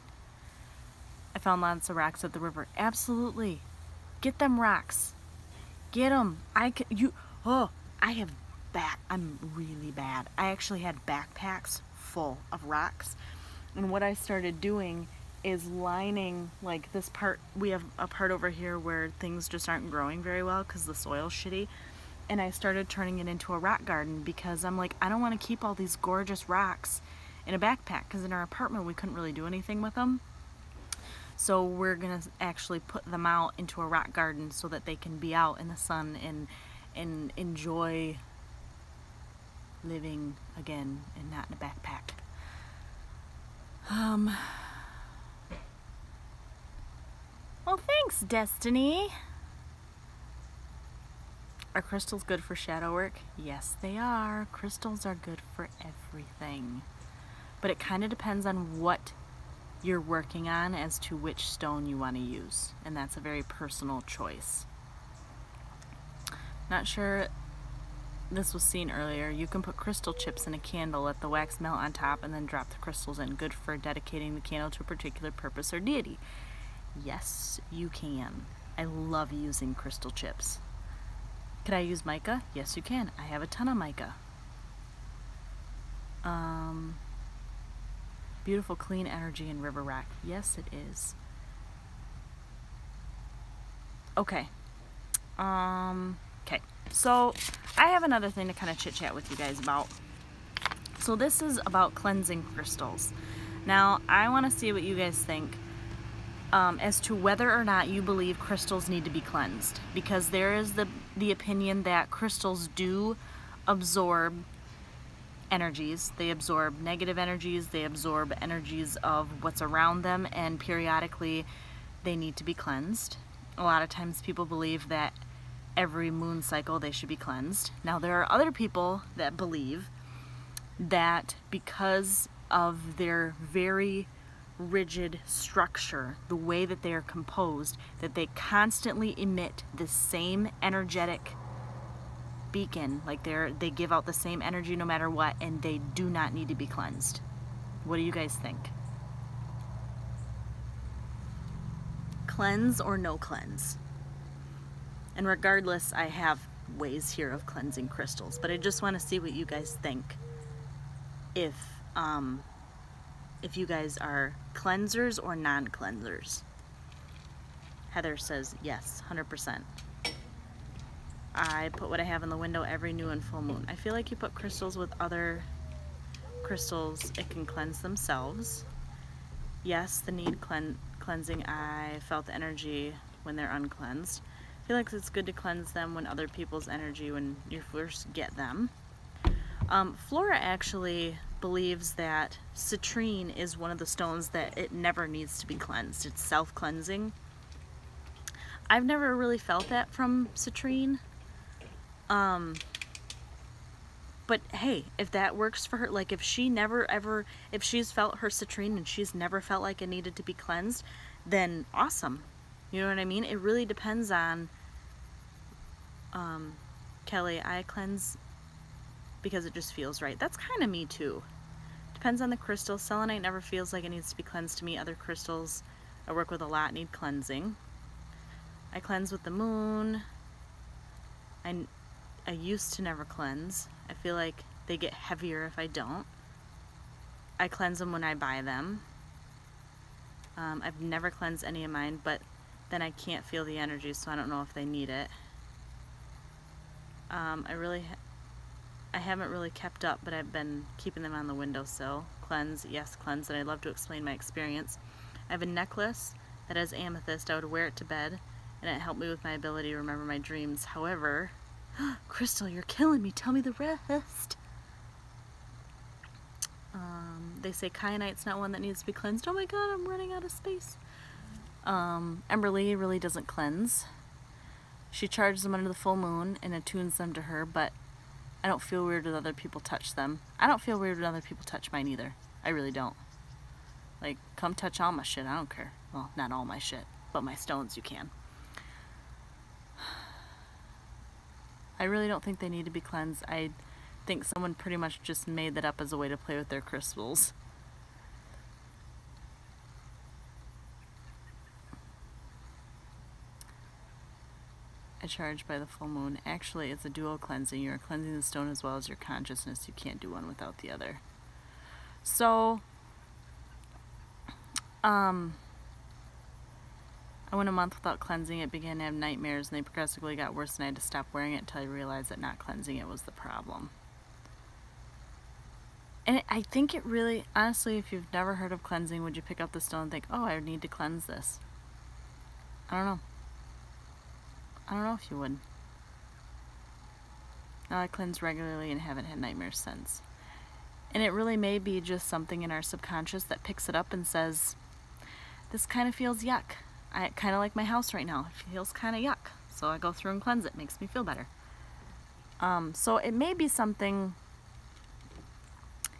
I found lots of rocks at the river. Absolutely. Get them rocks. Get them. I'm really bad. I actually had backpacks full of rocks. And what I started doing is lining, like this part, we have a part over here where things just aren't growing very well because the soil's shitty, and I started turning it into a rock garden because I'm like, I don't want to keep all these gorgeous rocks in a backpack, because in our apartment we couldn't really do anything with them. So we're gonna actually put them out into a rock garden so that they can be out in the sun and enjoy living again and not in a backpack. Well, thanks, Destiny. Are crystals good for shadow work? Yes, they are. Crystals are good for everything. But it kind of depends on what you're working on as to which stone you want to use. And that's a very personal choice. Not sure this was seen earlier. You can put crystal chips in a candle, let the wax melt on top, and then drop the crystals in. Good for dedicating the candle to a particular purpose or deity. Yes, you can. I love using crystal chips. Could I use mica? Yes, you can. I have a ton of mica. Beautiful, clean energy in river rock. Yes, it is. Okay. Okay. So, I have another thing to kind of chit-chat with you guys about. So, this is about cleansing crystals. Now, I want to see what you guys think as to whether or not you believe crystals need to be cleansed. Because there is the opinion that crystals do absorb energies. They absorb negative energies, they absorb energies of what's around them, and periodically they need to be cleansed. A lot of times people believe that every moon cycle they should be cleansed. Now there are other people that believe that because of their very rigid structure, the way that they are composed, that they constantly emit the same energetic beacon, like they give out the same energy no matter what, and they do not need to be cleansed. What do you guys think? Cleanse or no cleanse? And regardless, I have ways here of cleansing crystals, but I just want to see what you guys think. If you guys are cleansers or non-cleansers. Heather says yes, 100%. I put what I have in the window every new and full moon. I feel like you put crystals with other crystals, it can cleanse themselves. Yes, the need cleansing. I felt the energy when they're uncleansed. I feel like it's good to cleanse them when other people's energy, when you first get them. Flora actually believes that citrine is one of the stones that it never needs to be cleansed. It's self-cleansing. I've never really felt that from citrine. But hey, if that works for her, like if she never ever, if she's felt her citrine and she's never felt like it needed to be cleansed, then awesome. You know what I mean? It really depends on, Kelly, I cleanse because it just feels right. That's kind of me too. Depends on the crystal. Selenite never feels like it needs to be cleansed to me. Other crystals I work with a lot need cleansing. I cleanse with the moon. I used to never cleanse. I feel like they get heavier if I don't. I cleanse them when I buy them. I've never cleansed any of mine, but then I can't feel the energy, so I don't know if they need it. I haven't really kept up, but I've been keeping them on the windowsill. Cleanse, yes, cleanse, and I'd love to explain my experience. I have a necklace that has amethyst. I would wear it to bed, and it helped me with my ability to remember my dreams. However, Crystal, you're killing me. Tell me the rest. They say kyanite's not one that needs to be cleansed. Oh my god, I'm running out of space. Emberly really doesn't cleanse. She charges them under the full moon and attunes them to her, but I don't feel weird when other people touch them. I don't feel weird when other people touch mine either. I really don't. Like, come touch all my shit. I don't care. Well, not all my shit, but my stones you can. I really don't think they need to be cleansed. I think someone pretty much just made that up as a way to play with their crystals. I charge by the full moon. Actually, it's a dual cleansing. You're cleansing the stone as well as your consciousness. You can't do one without the other. So, I went a month without cleansing it, began to have nightmares, and they progressively got worse, and I had to stop wearing it until I realized that not cleansing it was the problem. And I think it really, honestly, if you've never heard of cleansing, would you pick up the stone and think, oh, I need to cleanse this? I don't know. I don't know if you would. Now I cleanse regularly and haven't had nightmares since. And it really may be just something in our subconscious that picks it up and says, this kind of feels yuck. I kind of like my house right now. It feels kind of yuck. So I go through and cleanse it. Makes me feel better. So it may be something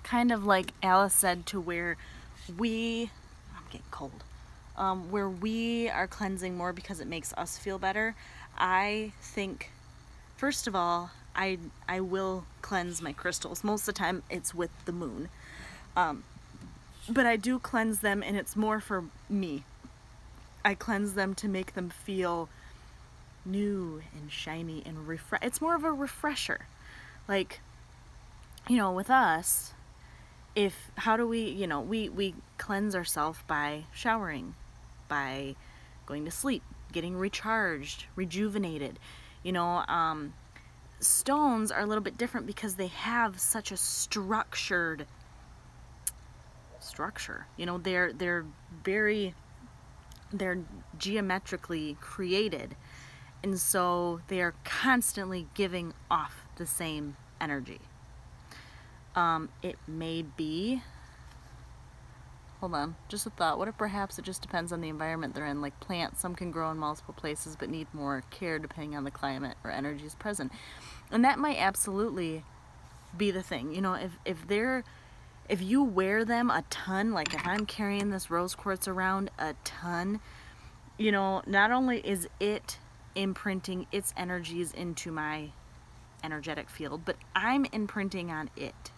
kind of like Alice said, to where I'm getting cold, where we are cleansing more because it makes us feel better. I think, first of all, I will cleanse my crystals. Most of the time it's with the moon. But I do cleanse them, and it's more for me. I cleanse them to make them feel new and shiny and it's more of a refresher. Like, you know, with us, how do we, you know, we cleanse ourselves by showering, by going to sleep, getting recharged, rejuvenated. You know, stones are a little bit different because they have such a structure. You know, they're geometrically created, and so they are constantly giving off the same energy. It may be, hold on, just a thought, what if perhaps it just depends on the environment they're in? Like plants, some can grow in multiple places but need more care depending on the climate or energies present. And that might absolutely be the thing. You know, if you wear them a ton, like if I'm carrying this rose quartz around a ton, you know, not only is it imprinting its energies into my energetic field, but I'm imprinting on it.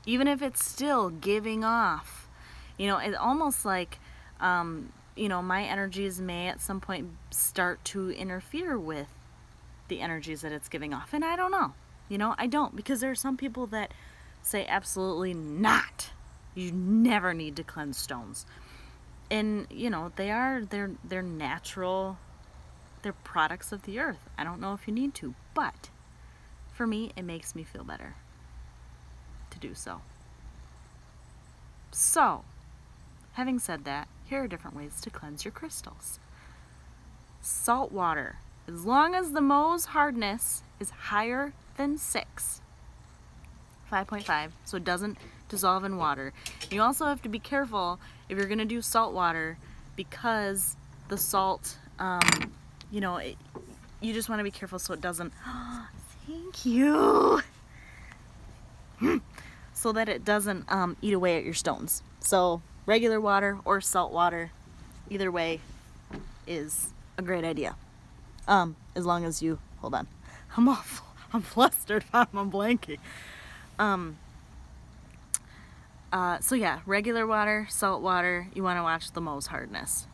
Even if it's still giving off, you know, it's almost like, you know, my energies may at some point start to interfere with the energies that it's giving off. And I don't know, you know, I don't, because there are some people that say absolutely not. You never need to cleanse stones. And, you know, they're natural, they're products of the earth. I don't know if you need to, but for me, it makes me feel better to do so. So, having said that, here are different ways to cleanse your crystals. Salt water. As long as the Mohs hardness is higher than 6, 5.5, so it doesn't dissolve in water. You also have to be careful if you're going to do salt water, because the salt, you know, you just want to be careful so it doesn't, thank you, so that it doesn't eat away at your stones. So regular water or salt water, either way is a great idea. As long as you, hold on, I'm flustered, I'm blanking. So yeah, regular water, salt water, you want to watch the Mohs hardness.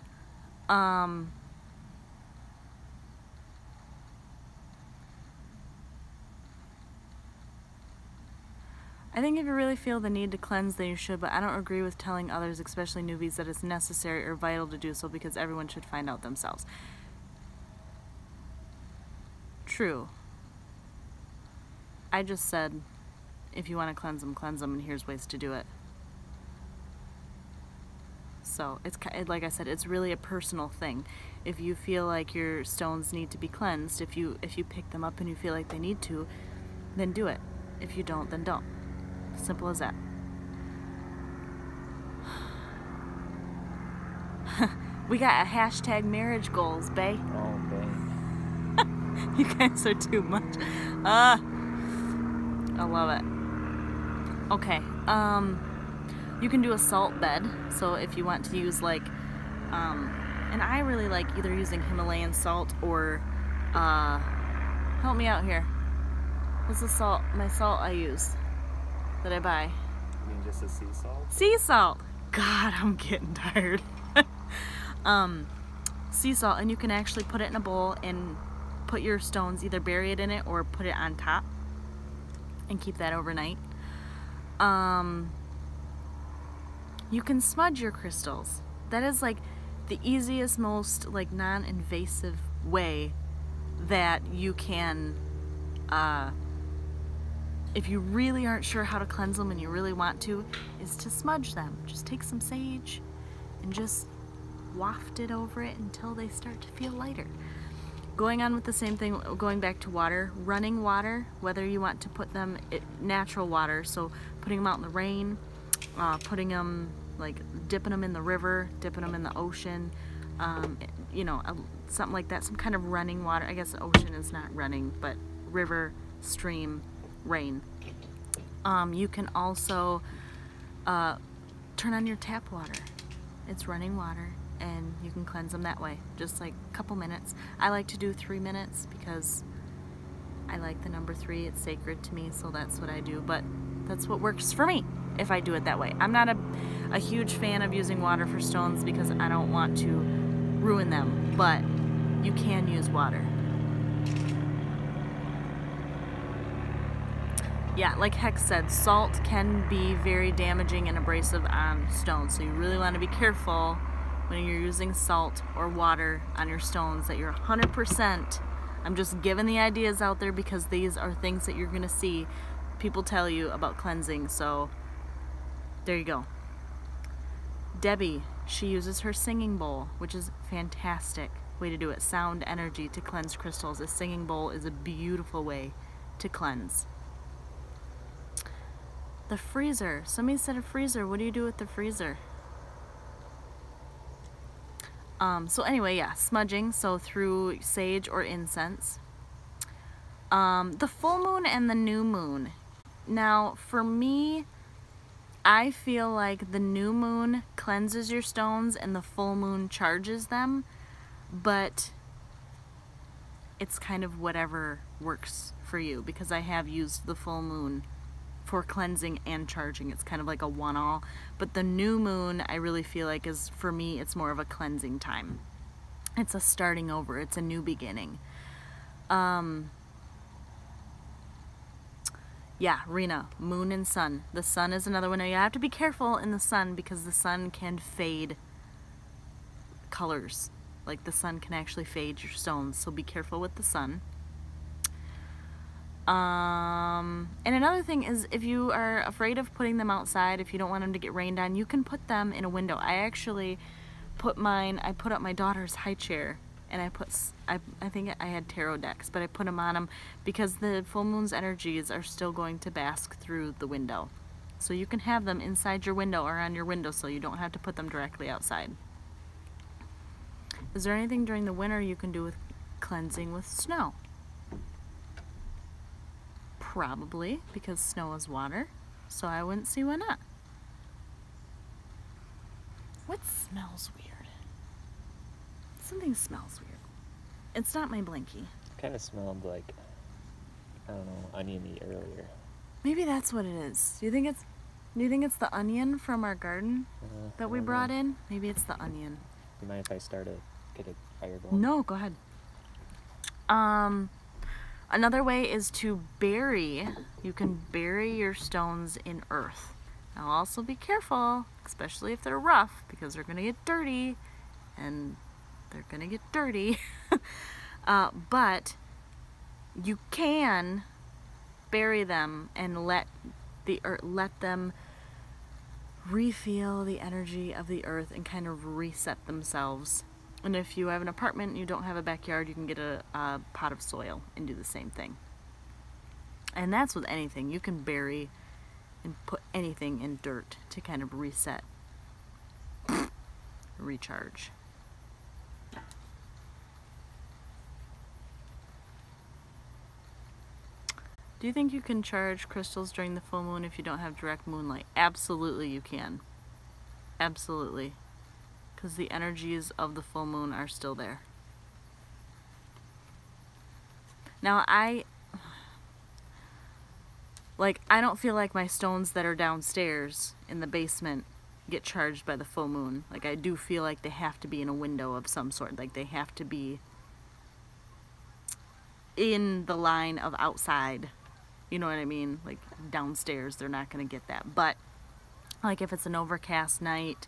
I think if you really feel the need to cleanse, then you should, but I don't agree with telling others, especially newbies, that it's necessary or vital to do so, because everyone should find out themselves. True. I just said, if you want to cleanse them, and here's ways to do it. So, it's like I said, it's really a personal thing. If you feel like your stones need to be cleansed, if you pick them up and you feel like they need to, then do it. If you don't, then don't. Simple as that. We got a hashtag marriage goals, bae. Oh, bae. You guys are too much. I love it. Okay. You can do a salt bed. So if you want to use like, and I really like either using Himalayan salt or, help me out here. What's the salt? My salt I use that I buy. You mean just a sea salt? Sea salt. God, I'm getting tired. Sea salt, and you can actually put it in a bowl and put your stones, either bury it in it or put it on top and keep that overnight. You can smudge your crystals. That is like the easiest, most like non-invasive way that you can, if you really aren't sure how to cleanse them and you really want to, is to smudge them. Just take some sage and just waft it over it until they start to feel lighter. Going on with the same thing, going back to water, running water, whether you want to put them in natural water, so putting them out in the rain, putting them, like dipping them in the river, dipping them in the ocean, you know, something like that, some kind of running water. I guess the ocean is not running, but river, stream, rain. You can also turn on your tap water. It's running water, and you can cleanse them that way, just like a couple minutes. I like to do 3 minutes because I like the number 3. It's sacred to me, so that's what I do, but that's what works for me if I do it that way. I'm not a huge fan of using water for stones because I don't want to ruin them, but you can use water. Yeah, like Hex said, salt can be very damaging and abrasive on stones, so you really want to be careful when you're using salt or water on your stones that you're 100%. I'm just giving the ideas out there because these are things that you're going to see people tell you about cleansing, so there you go. Debbie, she uses her singing bowl, which is fantastic way to do it. Sound energy to cleanse crystals. A singing bowl is a beautiful way to cleanse. The freezer. Somebody said a freezer. What do you do with the freezer? So anyway, yeah, smudging, so through sage or incense. The full moon and the new moon. Now, for me, I feel like the new moon cleanses your stones and the full moon charges them, but it's kind of whatever works for you, because I have used the full moon for cleansing and charging. It's kind of like a one-all, but the new moon I really feel like is, for me, it's more of a cleansing time. It's a starting over. It's a new beginning. Yeah, Rena, moon and sun. The sun is another one. Now you have to be careful in the sun because the sun can fade colors. Like the sun can actually fade your stones, so be careful with the sun. And another thing is, if you are afraid of putting them outside, if you don't want them to get rained on, you can put them in a window. I actually put I put up my daughter's high chair, and I think I had tarot decks, but I put them on them because the full moon's energies are still going to bask through the window. So you can have them inside your window or on your windowsill. You don't have to put them directly outside. Is there anything during the winter you can do with cleansing with snow? Probably, because snow is water, so I wouldn't see why not. What smells weird? Something smells weird. It's not my blankie. Kind of smelled like, I don't know, oniony earlier. Maybe that's what it is. Do you think it's the onion from our garden that we brought in? Maybe it's the onion. Do you mind if I get a fire going? No, go ahead. Another way is to bury. You can bury your stones in earth. Now also be careful, especially if they're rough, because they're gonna get dirty, and they're gonna get dirty. But you can bury them and let them refeel the energy of the earth and kind of reset themselves. And if you have an apartment and you don't have a backyard, you can get a pot of soil and do the same thing. And that's with anything. You can bury and put anything in dirt to kind of reset, recharge. Do you think you can charge crystals during the full moon if you don't have direct moonlight? Absolutely you can. Absolutely. Because the energies of the full moon are still there. Now I don't feel like my stones that are downstairs in the basement get charged by the full moon. Like, I do feel like they have to be in a window of some sort. Like, they have to be in the line of outside. You know what I mean? Like, downstairs, they're not going to get that. But, like, if it's an overcast night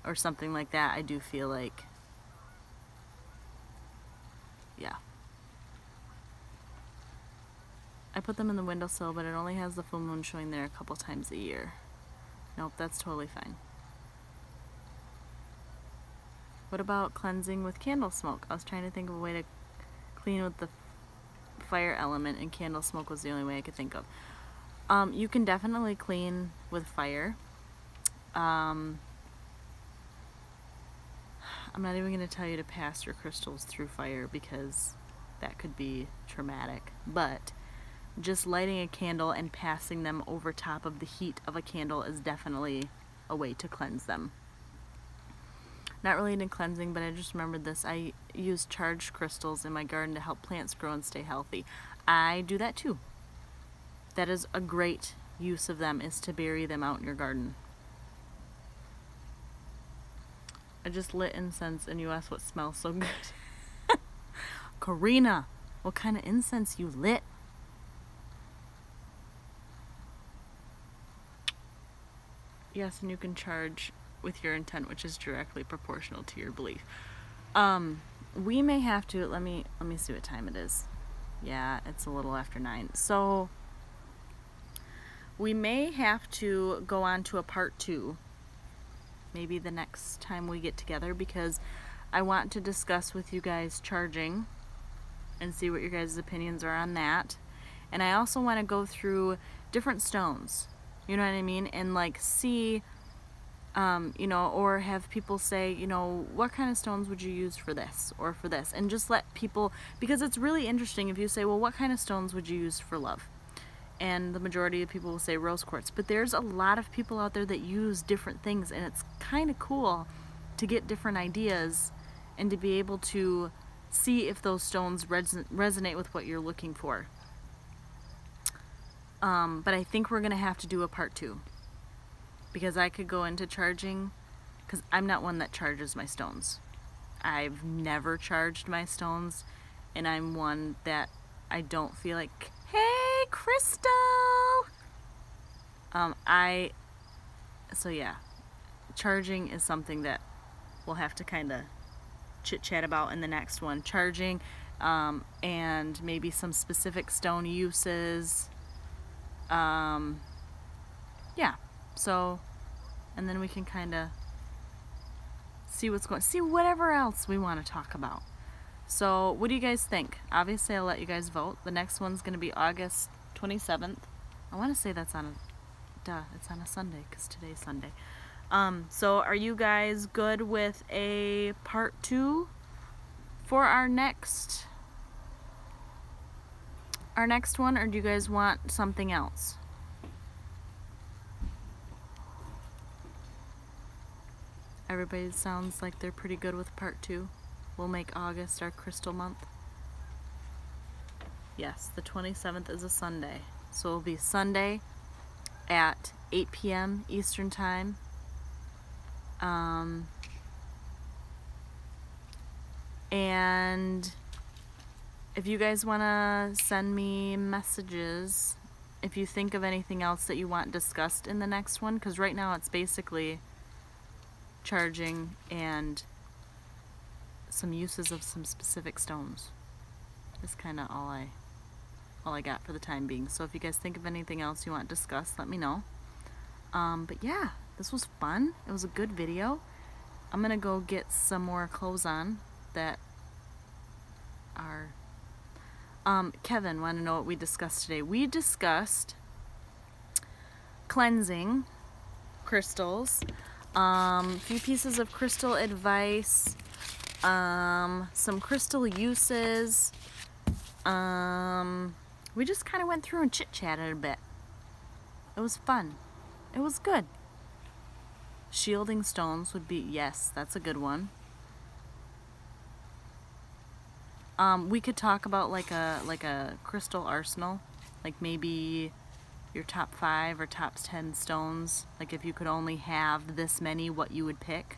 or something like that, I do feel like, yeah. I put them in the windowsill, but it only has the full moon showing there a couple times a year. Nope, that's totally fine. What about cleansing with candle smoke? I was trying to think of a way to clean with the fire element, and candle smoke was the only way I could think of. You can definitely clean with fire. I'm not even going to tell you to pass your crystals through fire because that could be traumatic. But just lighting a candle and passing them over top of the heat of a candle is definitely a way to cleanse them. Not related to cleansing, but I just remembered this. I use charged crystals in my garden to help plants grow and stay healthy. I do that too. That is a great use of them, is to bury them out in your garden. I just lit incense and you asked what smells so good. Karina, what kind of incense you lit? Yes, and you can charge with your intent, which is directly proportional to your belief. We may have to, let me see what time it is. Yeah, it's a little after 9. So we may have to go on to a part 2, maybe the next time we get together, because I want to discuss with you guys charging and see what your guys' opinions are on that. And I also want to go through different stones, you know what I mean, and like see, you know, or have people say, you know, what kind of stones would you use for this or for this, and just let people, because it's really interesting if you say, well, what kind of stones would you use for love? And the majority of people will say rose quartz, but there's a lot of people out there that use different things, and it's kind of cool to get different ideas and to be able to see if those stones resonate with what you're looking for. But I think we're gonna have to do a part 2, because I could go into charging, because I'm not one that charges my stones. I've never charged my stones, and I'm one that I don't feel like, hey, Crystal! So yeah, charging is something that we'll have to kind of chit-chat about in the next one. Charging, and maybe some specific stone uses. Yeah, so, and then we can kind of see whatever else we want to talk about. So what do you guys think? Obviously I'll let you guys vote. The next one's going to be August 27th. I want to say that's on it's on a Sunday, because today's Sunday. So are you guys good with a part 2 for our next one, or do you guys want something else? Everybody sounds like they're pretty good with part 2. We'll make August our crystal month. Yes, the 27th is a Sunday. So it'll be Sunday at 8 p.m. Eastern Time. And if you guys want to send me messages, if you think of anything else that you want discussed in the next one, because right now it's basically charging and some uses of some specific stones. Is kind of all I got for the time being. So if you guys think of anything else you want discussed, let me know. But yeah, this was fun. It was a good video. I'm gonna go get some more clothes on that are Kevin, want to know what we discussed today? We discussed cleansing, crystals, few pieces of crystal advice, some crystal uses. We just kind of went through and chit-chatted a bit. It was fun. It was good. Shielding stones would be, yes, that's a good one. We could talk about like a crystal arsenal, like maybe your top 5 or top 10 stones. Like if you could only have this many, what you would pick.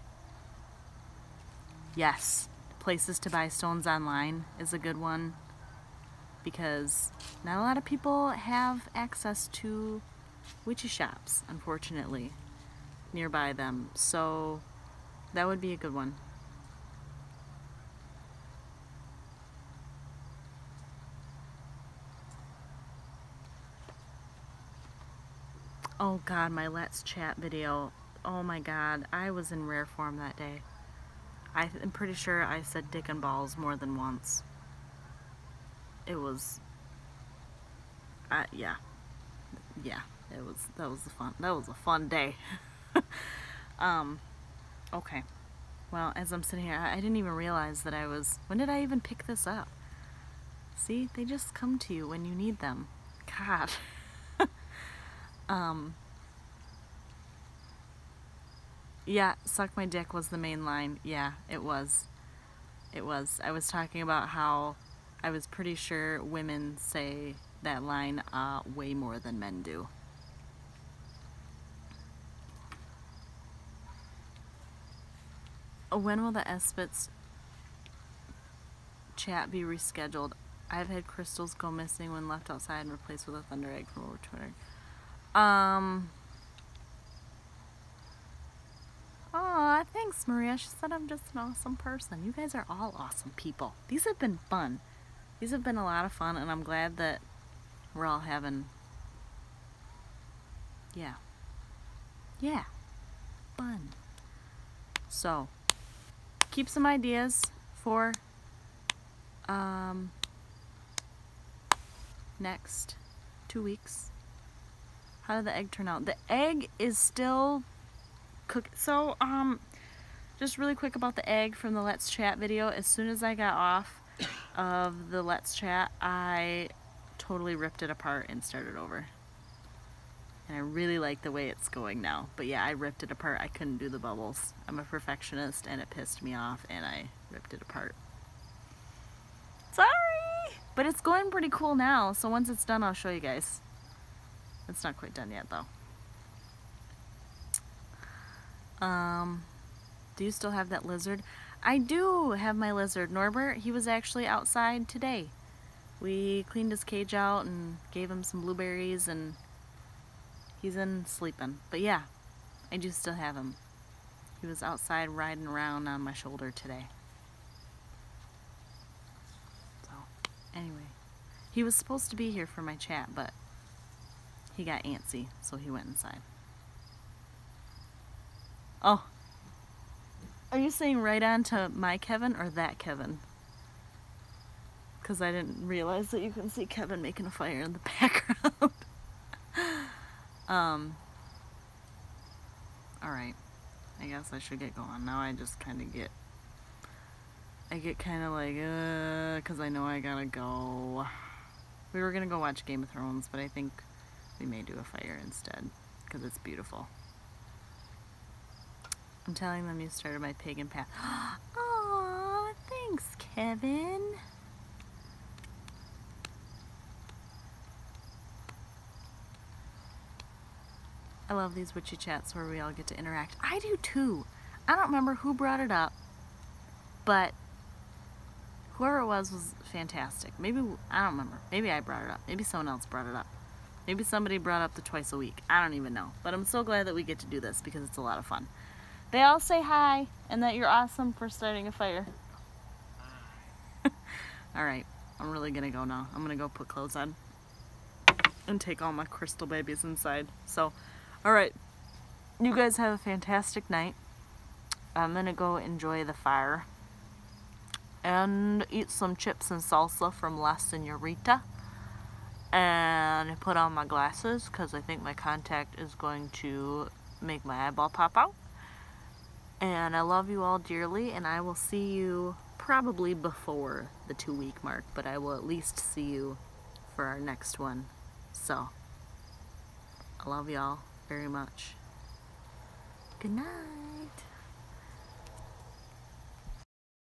Yes, places to buy stones online is a good one, because not a lot of people have access to witchy shops, unfortunately, nearby them. So that would be a good one. Oh God, my Let's Chat video. Oh my God, I was in rare form that day. I'm pretty sure I said dick and balls more than once. It was, yeah, that was a fun day. Okay, Well, as I'm sitting here, I didn't even realize that I was... When did I even pick this up? See, they just come to you when you need them. God. Yeah, suck my dick was the main line. Yeah, it was. It was. I was talking about how I was pretty sure women say that line way more than men do. When will the Espits chat be rescheduled? I've had crystals go missing when left outside and replaced with a thunder egg from over Twitter. Aw, thanks, Maria. She said I'm just an awesome person. You guys are all awesome people. These have been fun. These have been a lot of fun, and I'm glad that we're all having... Yeah. Fun. So, keep some ideas for next 2 weeks. How did the egg turn out? The egg is still cook. So, just really quick about the egg from the Let's Chat video. As soon as I got off of the Let's Chat, I totally ripped it apart and started over. And I really like the way it's going now. But yeah, I ripped it apart. I couldn't do the bubbles. I'm a perfectionist and it pissed me off and I ripped it apart. Sorry! But it's going pretty cool now, so once it's done, I'll show you guys. It's not quite done yet, though. Do you still have that lizard? I do have my lizard. Norbert, he was actually outside today. We cleaned his cage out and gave him some blueberries, and he's in sleeping. But yeah, I do still have him. He was outside riding around on my shoulder today. So, anyway. He was supposed to be here for my chat, but he got antsy, so he went inside. Oh. Are you saying right on to my Kevin or that Kevin? Because I didn't realize that you can see Kevin making a fire in the background. Alright. I guess I should get going. Now I just kind of get... I get kind of like, because I know I gotta go. We were gonna go watch Game of Thrones, but I think we may do a fire instead, because it's beautiful. I'm telling them you started my pagan path. Aww, thanks, Kevin. I love these witchy chats where we all get to interact. I do too. I don't remember who brought it up, but whoever it was fantastic. Maybe, I don't remember. Maybe I brought it up. Maybe someone else brought it up. Maybe somebody brought up the twice a week. I don't even know. But I'm so glad that we get to do this because it's a lot of fun. They all say hi and that you're awesome for starting a fire. Alright, I'm really gonna go now. I'm gonna go put clothes on and take all my crystal babies inside. So, alright. You guys have a fantastic night. I'm gonna go enjoy the fire and eat some chips and salsa from La Senorita and put on my glasses because I think my contact is going to make my eyeball pop out. And I love you all dearly, and I will see you probably before the 2-week mark, but I will at least see you for our next one. So, I love y'all very much. Good night.